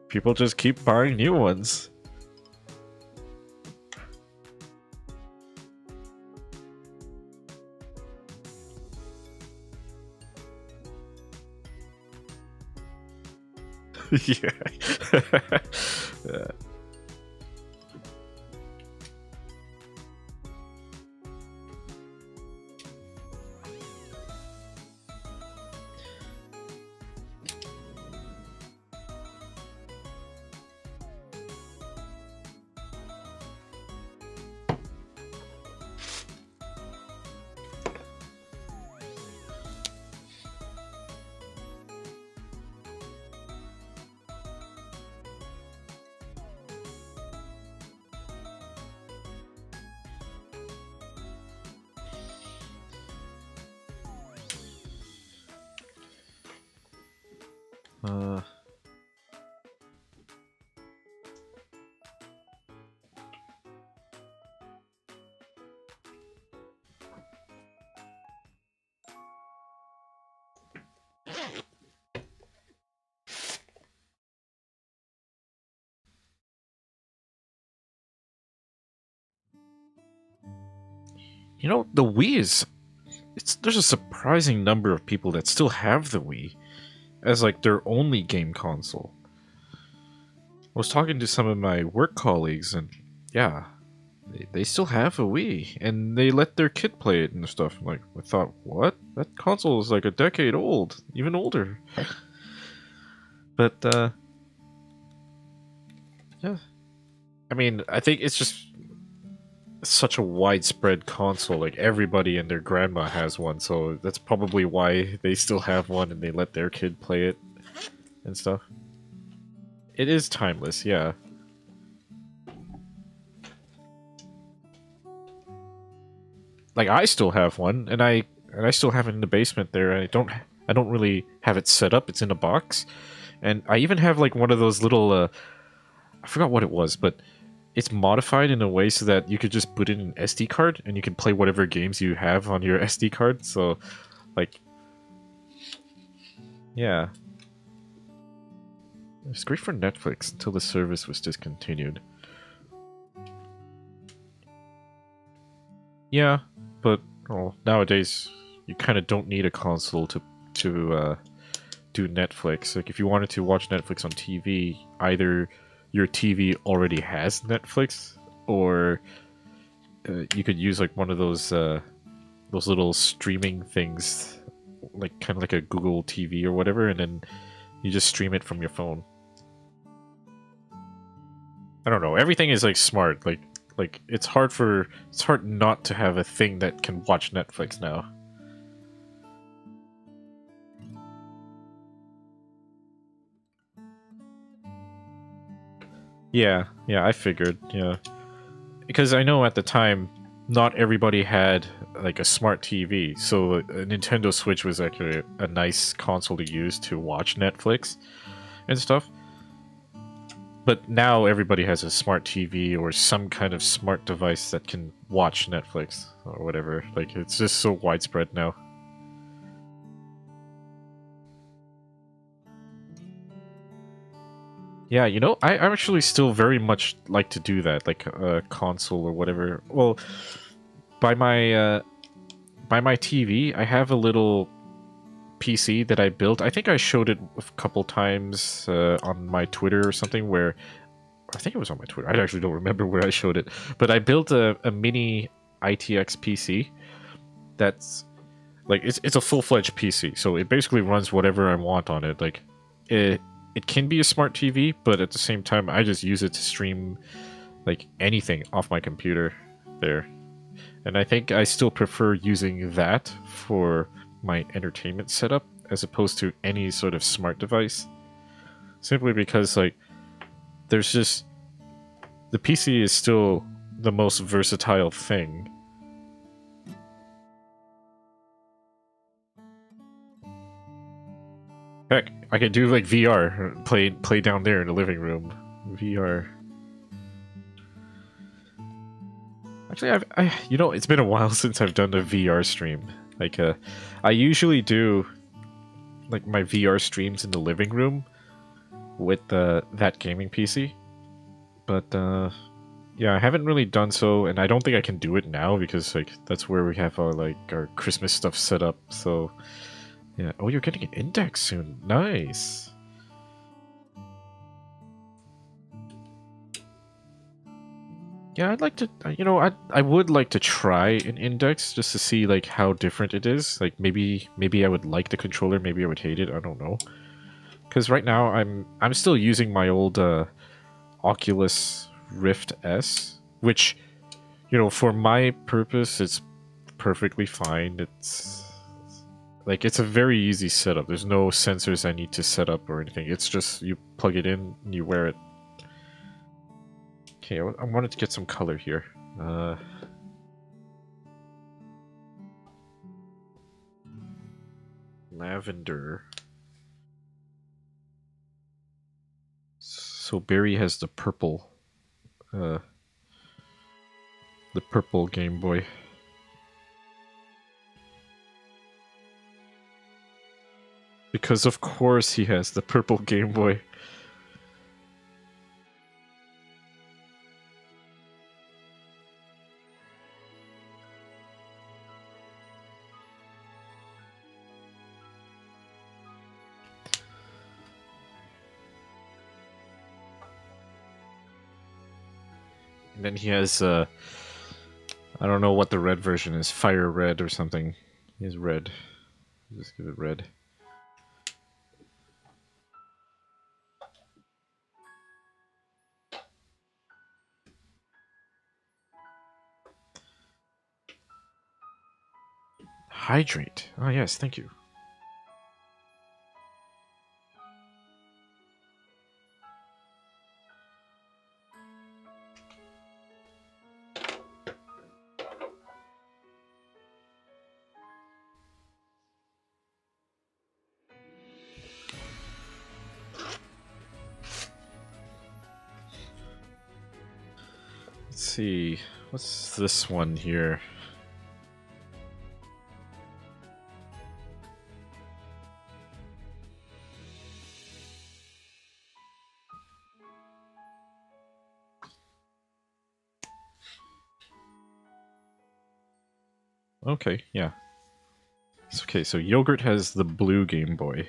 People just keep buying new ones. Yeah. Yeah. You know, the Wii is... there's a surprising number of people that still have the Wii as, like, their only game console. I was talking to some of my work colleagues, and yeah, they still have a Wii, and they let their kid play it and stuff. Like, I thought, what? That console is like a decade old, even older. But, yeah. I mean, I think it's just such a widespread console. Like, everybody and their grandma has one, so that's probably why they still have one and they let their kid play it and stuff. It is timeless, yeah. Like, I still have one, and I still have it in the basement there. I don't really have it set up. It's in a box, and I even have like one of those little I forgot what it was, but it's modified in a way so that you could just put in an SD card and you can play whatever games you have on your SD card. So, like, yeah. It's great for Netflix until the service was discontinued. Yeah, but well, nowadays you kind of don't need a console to do Netflix. Like, if you wanted to watch Netflix on TV, either your TV already has Netflix, or you could use like one of those little streaming things, like kind of like a Google TV or whatever, and then you just stream it from your phone. I don't know. Everything is like smart. Like it's hard not to have a thing that can watch Netflix now. Yeah, yeah, I figured. Yeah, because I know at the time, not everybody had like a smart TV, so a Nintendo Switch was actually a nice console to use to watch Netflix and stuff. But now everybody has a smart TV or some kind of smart device that can watch Netflix or whatever. Like it's just so widespread now. Yeah, I actually still very much like to do that, like a console or whatever. Well, by my uh, by my TV, I have a little PC that I built. I think I showed it a couple times on my Twitter or something. Where I think it was on my Twitter. I actually don't remember where I showed it, but I built a mini ITX PC that's like it's a full-fledged PC, so it basically runs whatever I want on it. Like it can be a smart TV, but at the same time I just use it to stream like anything off my computer there. And I think I still prefer using that for my entertainment setup as opposed to any sort of smart device. Simply because like there's just the PC is still the most versatile thing. Heck, I could do like VR, play down there in the living room. VR. Actually, it's been a while since I've done a VR stream. Like, I usually do like my VR streams in the living room with that gaming PC, but yeah, I haven't really done so, and I don't think I can do it now because like that's where we have our Christmas stuff set up. So yeah. Oh, you're getting an index soon. Nice. Yeah, I'd like to. I would like to try an index just to see like how different it is. Like maybe I would like the controller, maybe I would hate it. I don't know. Because right now I'm still using my old Oculus Rift S, which for my purpose it's perfectly fine. It's a very easy setup. There's no sensors I need to set up or anything. It's just you plug it in and you wear it. Okay, I wanted to get some color here. Lavender. So Barry has uh, the purple Game Boy. Because of course he has the purple Game Boy. And then he has I don't know what the red version is, Fire Red or something. He has red. Just give it red. Hydrate. Oh yes, thank you. Let's see. What's this one here? Okay, yeah. It's okay, so Yogurt has the blue Game Boy.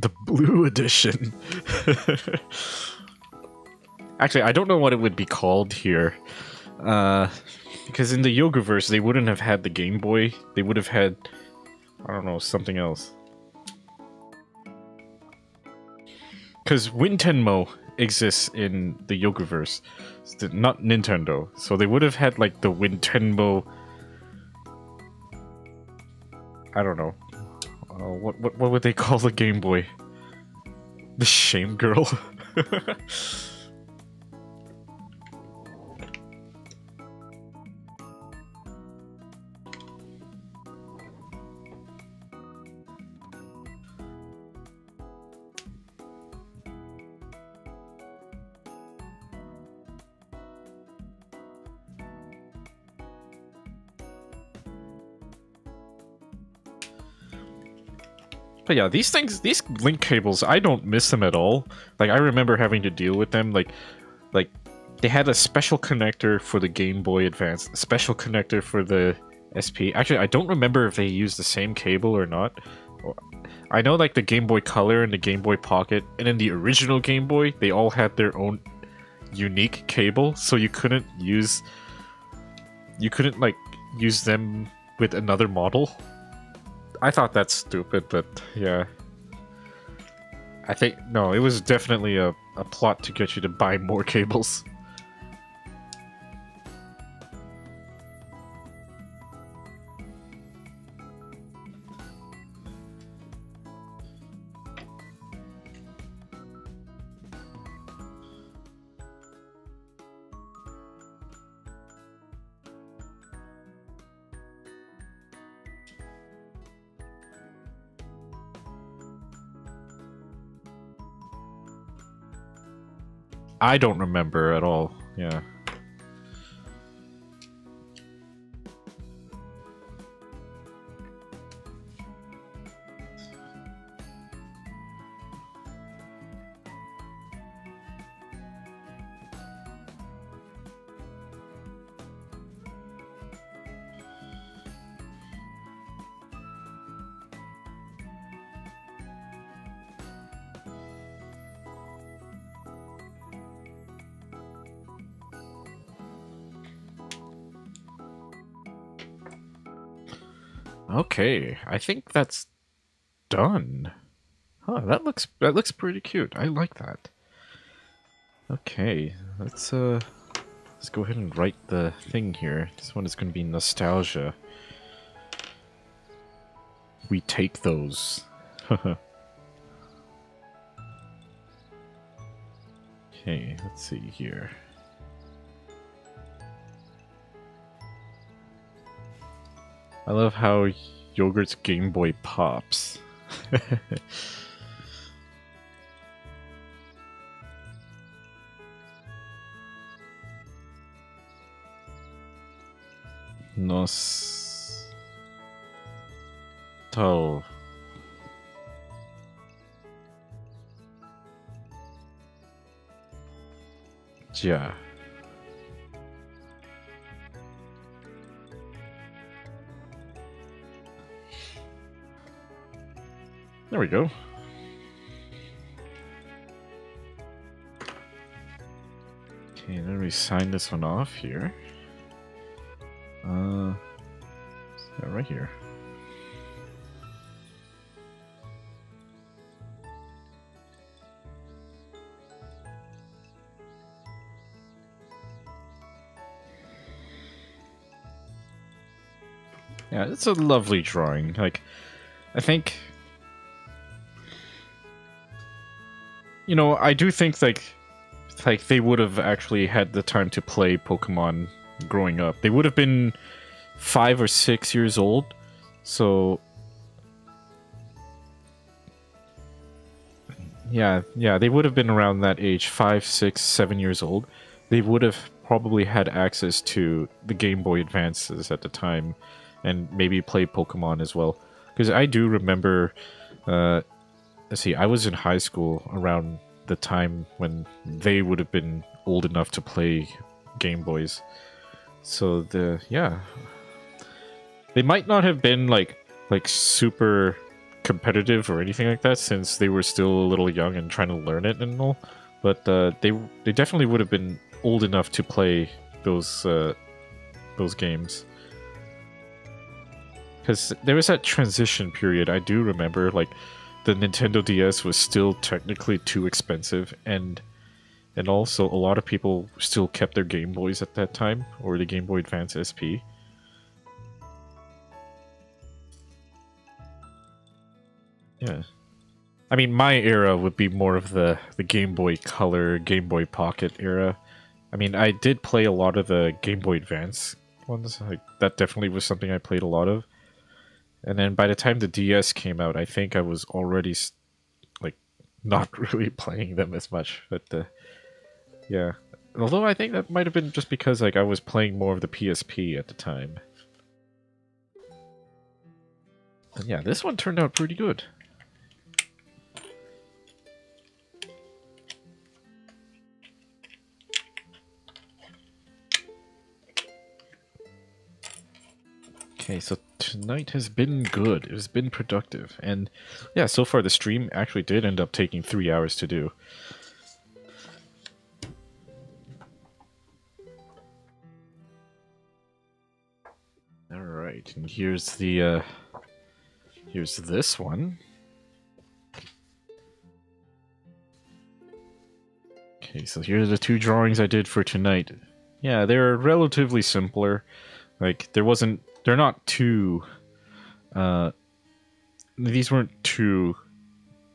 The blue edition. Actually, I don't know what it would be called here. Because in the Yogaverse, they wouldn't have had the Game Boy. They would have had, I don't know, something else. Because Wintenmo exists in the Yogaverse, not Nintendo. So they would have had, like, the Wintenmo... I don't know. What would they call the Game Boy? The Shame Girl? But yeah, these link cables, I don't miss them at all. Like, I remember having to deal with them. Like they had a special connector for the Game Boy Advance, a special connector for the SP. Actually, I don't remember if they used the same cable or not. I know, like, the Game Boy Color and the Game Boy Pocket, and in the original Game Boy, they all had their own unique cable, so you couldn't, like, use them with another model. I thought that's stupid, but yeah. I think, no, it was definitely a plot to get you to buy more cables. I don't remember at all, yeah. Okay, I think that's done. Huh, that looks pretty cute. I like that. Okay, let's go ahead and write the thing here. This one is going to be nostalgia. We take those. Okay, let's see here. I love how Yogurt's Game Boy pops. Nostal. Yeah. There we go. Okay, then we sign this one off here. Yeah, right here. Yeah, it's a lovely drawing. Like, I think, you know, I do think like they would have actually had the time to play Pokemon growing up. They would have been 5 or 6 years old, so yeah, they would have been around that age, 5, 6, 7 years old. They would have probably had access to the Game Boy Advances at the time, and maybe play Pokemon as well. Because I do remember, let's see, I was in high school around the time when they would have been old enough to play Game Boys. So yeah, they might not have been like super competitive or anything like that since they were still a little young and trying to learn it and all. But they definitely would have been old enough to play those games. Because there was that transition period, I do remember, like, the Nintendo DS was still technically too expensive, and also a lot of people still kept their Game Boys at that time, or the Game Boy Advance SP. Yeah. I mean, my era would be more of the Game Boy Color, Game Boy Pocket era. I mean, I did play a lot of the Game Boy Advance ones. Like, that definitely was something I played a lot of. And then by the time the DS came out, I think I was already, like, not really playing them as much. But, yeah. Although I think that might have been just because, like, I was playing more of the PSP at the time. And yeah, this one turned out pretty good. Okay, so tonight has been good. It has been productive. And yeah, so far the stream actually did end up taking 3 hours to do. Alright, and here's the, here's this one. Okay, so here are the 2 drawings I did for tonight. Yeah, they're relatively simpler. Like, they're not too, these weren't too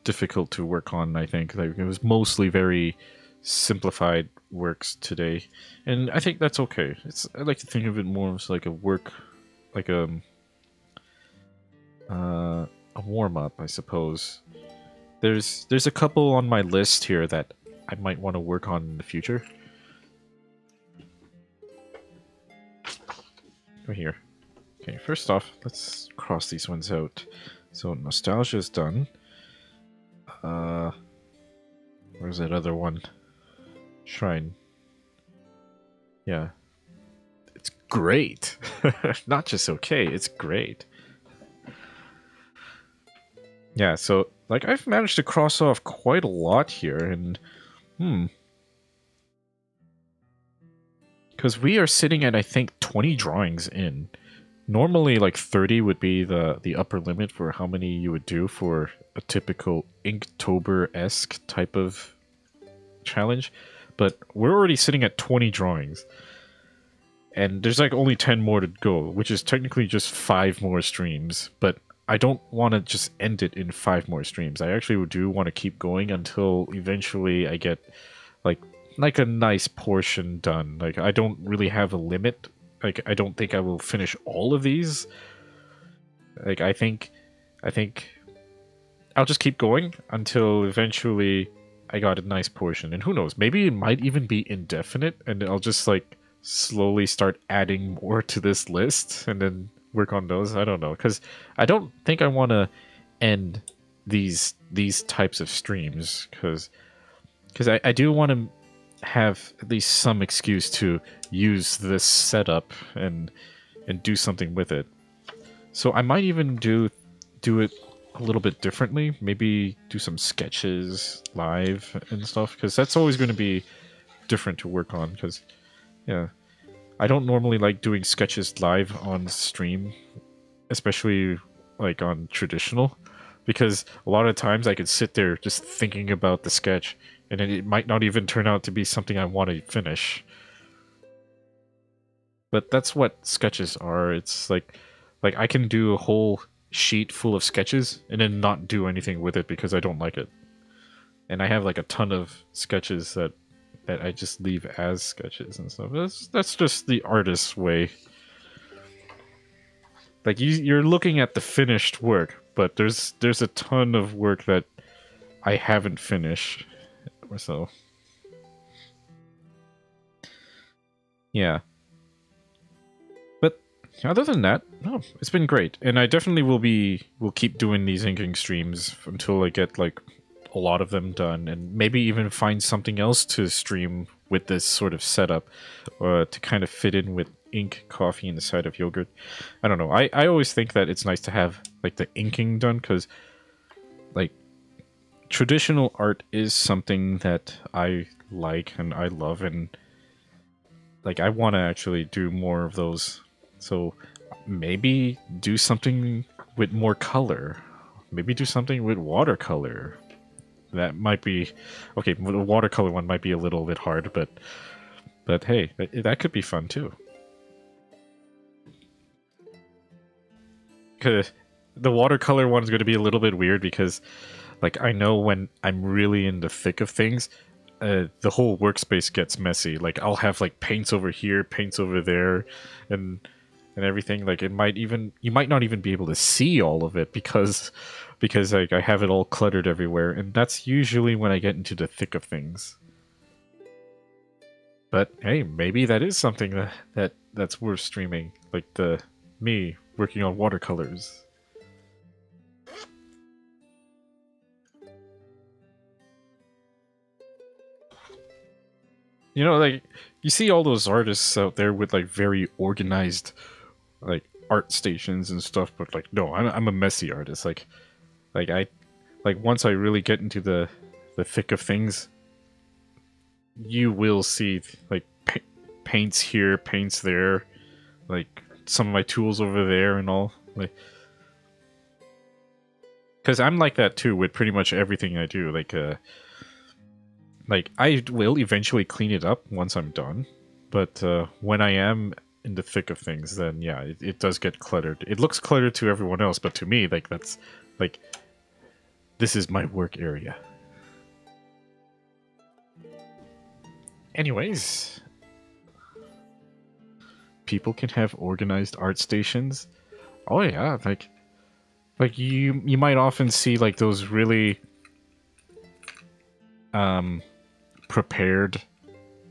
difficult to work on, I think. Like, it was mostly very simplified works today. And I think that's okay. I like to think of it more as like a work, like a warm-up, I suppose. There's a couple on my list here that I might want to work on in the future. Go here. Okay, first off, let's cross these ones out. So nostalgia is done. Where's that other one? Shrine. Yeah. It's great. Not just okay, it's great. Yeah, so like I've managed to cross off quite a lot here, and because we are sitting at, I think, 20 drawings in. Normally, like 30 would be the upper limit for how many you would do for a typical Inktober-esque type of challenge, but we're already sitting at 20 drawings. And there's like only 10 more to go, which is technically just 5 more streams, but I don't want to just end it in 5 more streams. I actually do want to keep going until eventually I get like a nice portion done. Like, I don't really have a limit. Like, I don't think I will finish all of these. Like, I think I'll just keep going until eventually I got a nice portion. And who knows, maybe it might even be indefinite, and I'll just like slowly start adding more to this list and then work on those. I don't know, because I don't think I want to end these types of streams, because I do want to have at least some excuse to use this setup and do something with it. So I might even do it a little bit differently. Maybe do some sketches live and stuff, because that's always going to be different to work on. Because yeah, I don't normally like doing sketches live on stream, especially like on traditional, because a lot of times I could sit there just thinking about the sketch, and it might not even turn out to be something I want to finish. But that's what sketches are. It's like I can do a whole sheet full of sketches and then not do anything with it because I don't like it. And I have like a ton of sketches that I just leave as sketches and stuff. That's just the artist's way. Like, you're looking at the finished work, but there's a ton of work that I haven't finished. Or so. Yeah. But other than that, no, it's been great. And I definitely will keep doing these inking streams until I get like a lot of them done, and maybe even find something else to stream with this sort of setup to kind of fit in with ink, coffee, and the side of yogurt. I don't know. I always think that it's nice to have like the inking done, because like traditional art is something that I like and I love, and like I want to actually do more of those. So maybe do something with more color. Maybe do something with watercolor. That might be okay. The watercolor one might be a little bit hard, but hey, that could be fun too. 'Cause the watercolor one is going to be a little bit weird because, like, I know when I'm really in the thick of things, the whole workspace gets messy. Like, I'll have like paints over here, paints over there, and everything. Like, it might even you might not even be able to see all of it because like I have it all cluttered everywhere, and that's usually when I get into the thick of things. But hey, maybe that is something that's worth streaming, like the me working on watercolors. You know, like you see all those artists out there with like very organized like art stations and stuff, but like no, I'm a messy artist. Like I like once I really get into the thick of things, you will see like paints here, paints there, like some of my tools over there and all. Because I'm like that too with pretty much everything I do. Like I will eventually clean it up once I'm done, but when I am in the thick of things, then yeah, it does get cluttered. It looks cluttered to everyone else, but to me, like that's like this is my work area. Anyways, people can have organized art stations. Oh yeah, like you might often see like those really prepared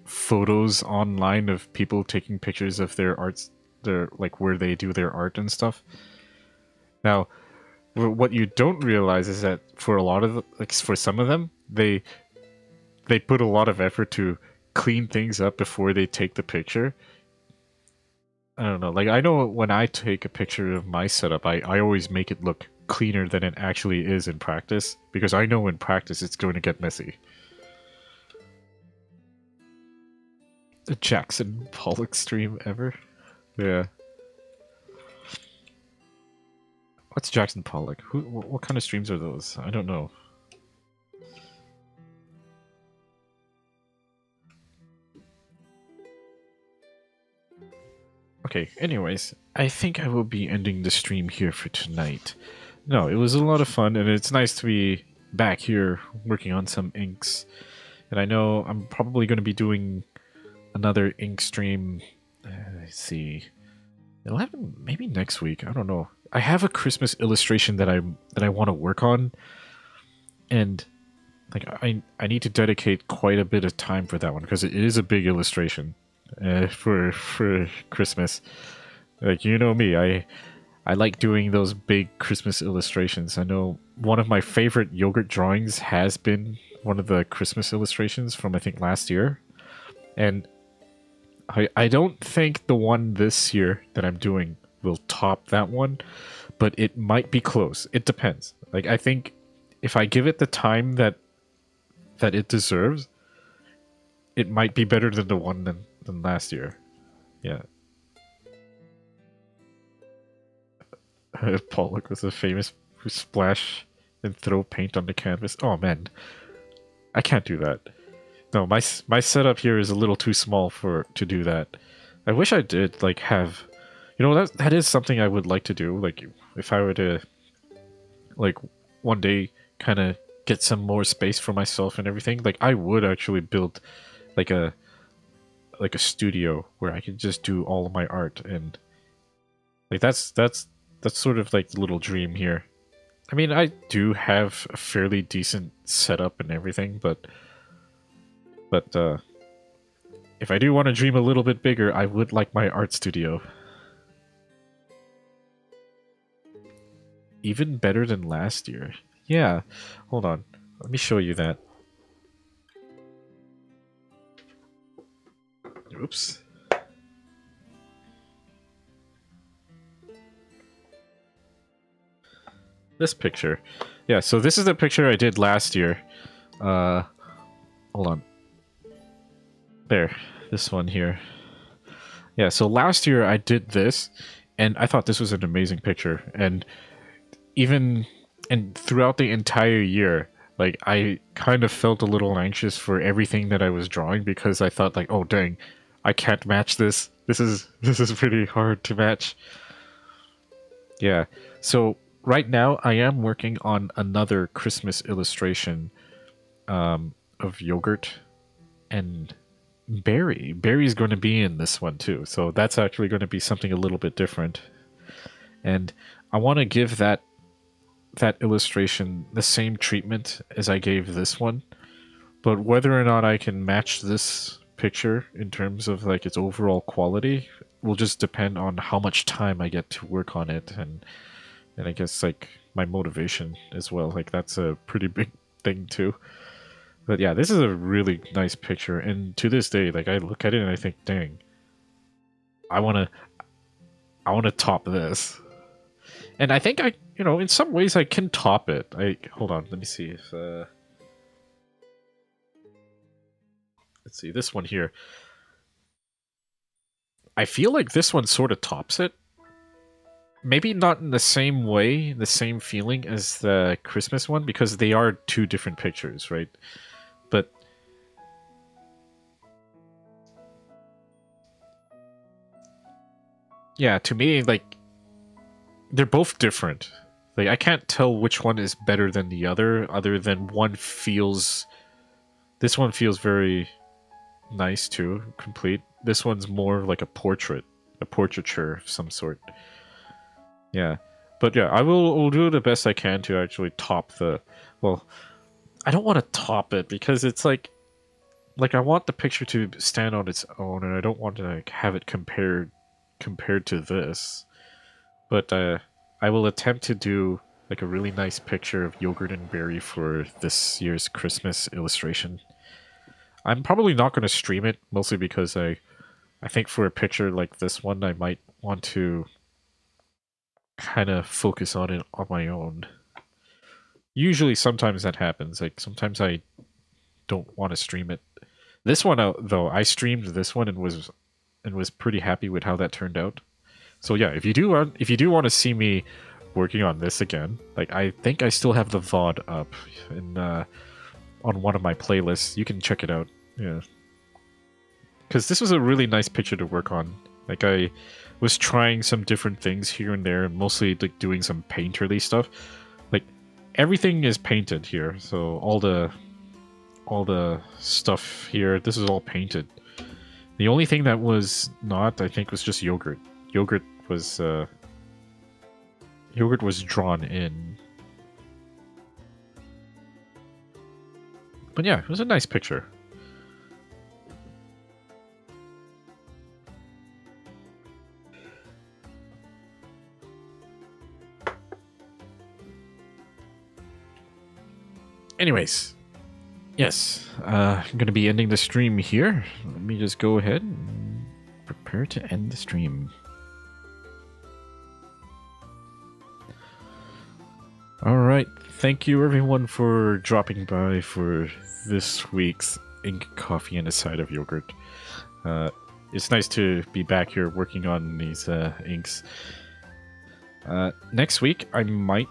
photos online of people taking pictures of their arts, their like where they do their art and stuff. Now, what you don't realize is that for a lot of like for some of them, they put a lot of effort to clean things up before they take the picture. I don't know. Like I know when I take a picture of my setup, I always make it look cleaner than it actually is in practice because I know in practice it's going to get messy. The Jackson Pollock stream ever? Yeah. What's Jackson Pollock? Who? What kind of streams are those? I don't know. Okay, anyways, I think I will be ending the stream here for tonight. No, it was a lot of fun, and it's nice to be back here working on some inks. And I know I'm probably going to be doing another ink stream. Let's see. It'll happen maybe next week. I don't know. I have a Christmas illustration that I want to work on, and like I need to dedicate quite a bit of time for that one because it is a big illustration for Christmas. Like you know me, I like doing those big Christmas illustrations. I know one of my favorite yogurt drawings has been one of the Christmas illustrations from I think last year, and I don't think the one this year that I'm doing will top that one, but it might be close. It depends. Like I think if I give it the time that it deserves, it might be better than the one than last year. Yeah. Pollock was a famous who splash and throw paint on the canvas. Oh man, I can't do that. No, my setup here is a little too small to do that. I wish I did like have, you know, that is something I would like to do. Like if I were to, like one day, kind of get some more space for myself and everything. Like I would actually build, like a studio where I could just do all of my art and, like that's sort of like the little dream here. I mean, I do have a fairly decent setup and everything, but if I do want to dream a little bit bigger, I would like my art studio. Even better than last year. Yeah. Hold on. Let me show you that. Oops. This picture. Yeah, so this is the picture I did last year. Hold on. There, this one here. Yeah, so last year I did this, and I thought this was an amazing picture. And throughout the entire year, like, I kind of felt a little anxious for everything that I was drawing because I thought, like, oh dang, I can't match this. This is pretty hard to match. Yeah. So right now I am working on another Christmas illustration of Yogurt and Barry. Barry's going to be in this one too. So that's actually going to be something a little bit different. And I want to give that illustration the same treatment as I gave this one. But whether or not I can match this picture in terms of like its overall quality will just depend on how much time I get to work on it, and I guess like my motivation as well. Like that's a pretty big thing too. But yeah, this is a really nice picture, and to this day, like I look at it and I think, dang, I wanna top this. And I think in some ways I can top it. Hold on, let me see if let's see this one here. I feel like this one sort of tops it. Maybe not in the same way, the same feeling as the Christmas one, because they are two different pictures, right? But yeah, to me, like, they're both different. Like, I can't tell which one is better than the other than one feels... This one feels very nice too, complete. This one's more like a portraiture of some sort. Yeah. But yeah, will do the best I can to actually top the... Well, I don't want to top it because it's like I want the picture to stand on its own, and I don't want to like have it compared to this. But I will attempt to do like a really nice picture of Yogurt and Berry for this year's Christmas illustration. I'm probably not going to stream it, mostly because I think for a picture like this one, I might want to kind of focus on it on my own. Usually, sometimes that happens. Like, sometimes I don't want to stream it. This one, though, I streamed this one and was pretty happy with how that turned out. So yeah, if you do want to see me working on this again, like I think I still have the VOD up in on one of my playlists. You can check it out. Yeah, because this was a really nice picture to work on. Like I was trying some different things here and there, and mostly like doing some painterly stuff. Like everything is painted here, so all the stuff here, this is all painted. The only thing that was not, I think, was just Yogurt. Yogurt was drawn in. But yeah, it was a nice picture. Anyways, yes, I'm going to be ending the stream here. Let me just go ahead and prepare to end the stream. Alright, thank you everyone for dropping by for this week's Ink, Coffee, and a Side of Yogurt. It's nice to be back here working on these inks. Next week, I might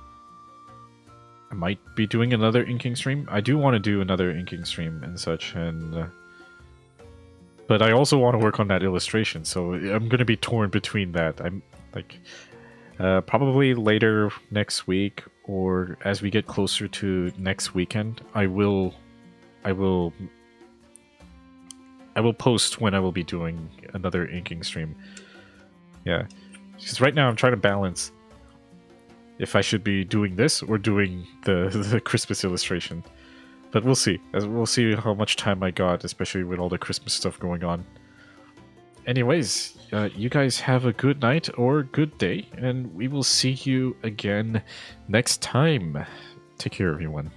be doing another inking stream. I do want to do another inking stream and such, and but I also want to work on that illustration, so I'm going to be torn between that. I'm like probably later next week, or as we get closer to next weekend, I will post when I will be doing another inking stream. Yeah, because right now I'm trying to balance if I should be doing this or doing the Christmas illustration. But we'll see. We'll see how much time I got, especially with all the Christmas stuff going on. Anyways, you guys have a good night or good day, and we will see you again next time. Take care, everyone.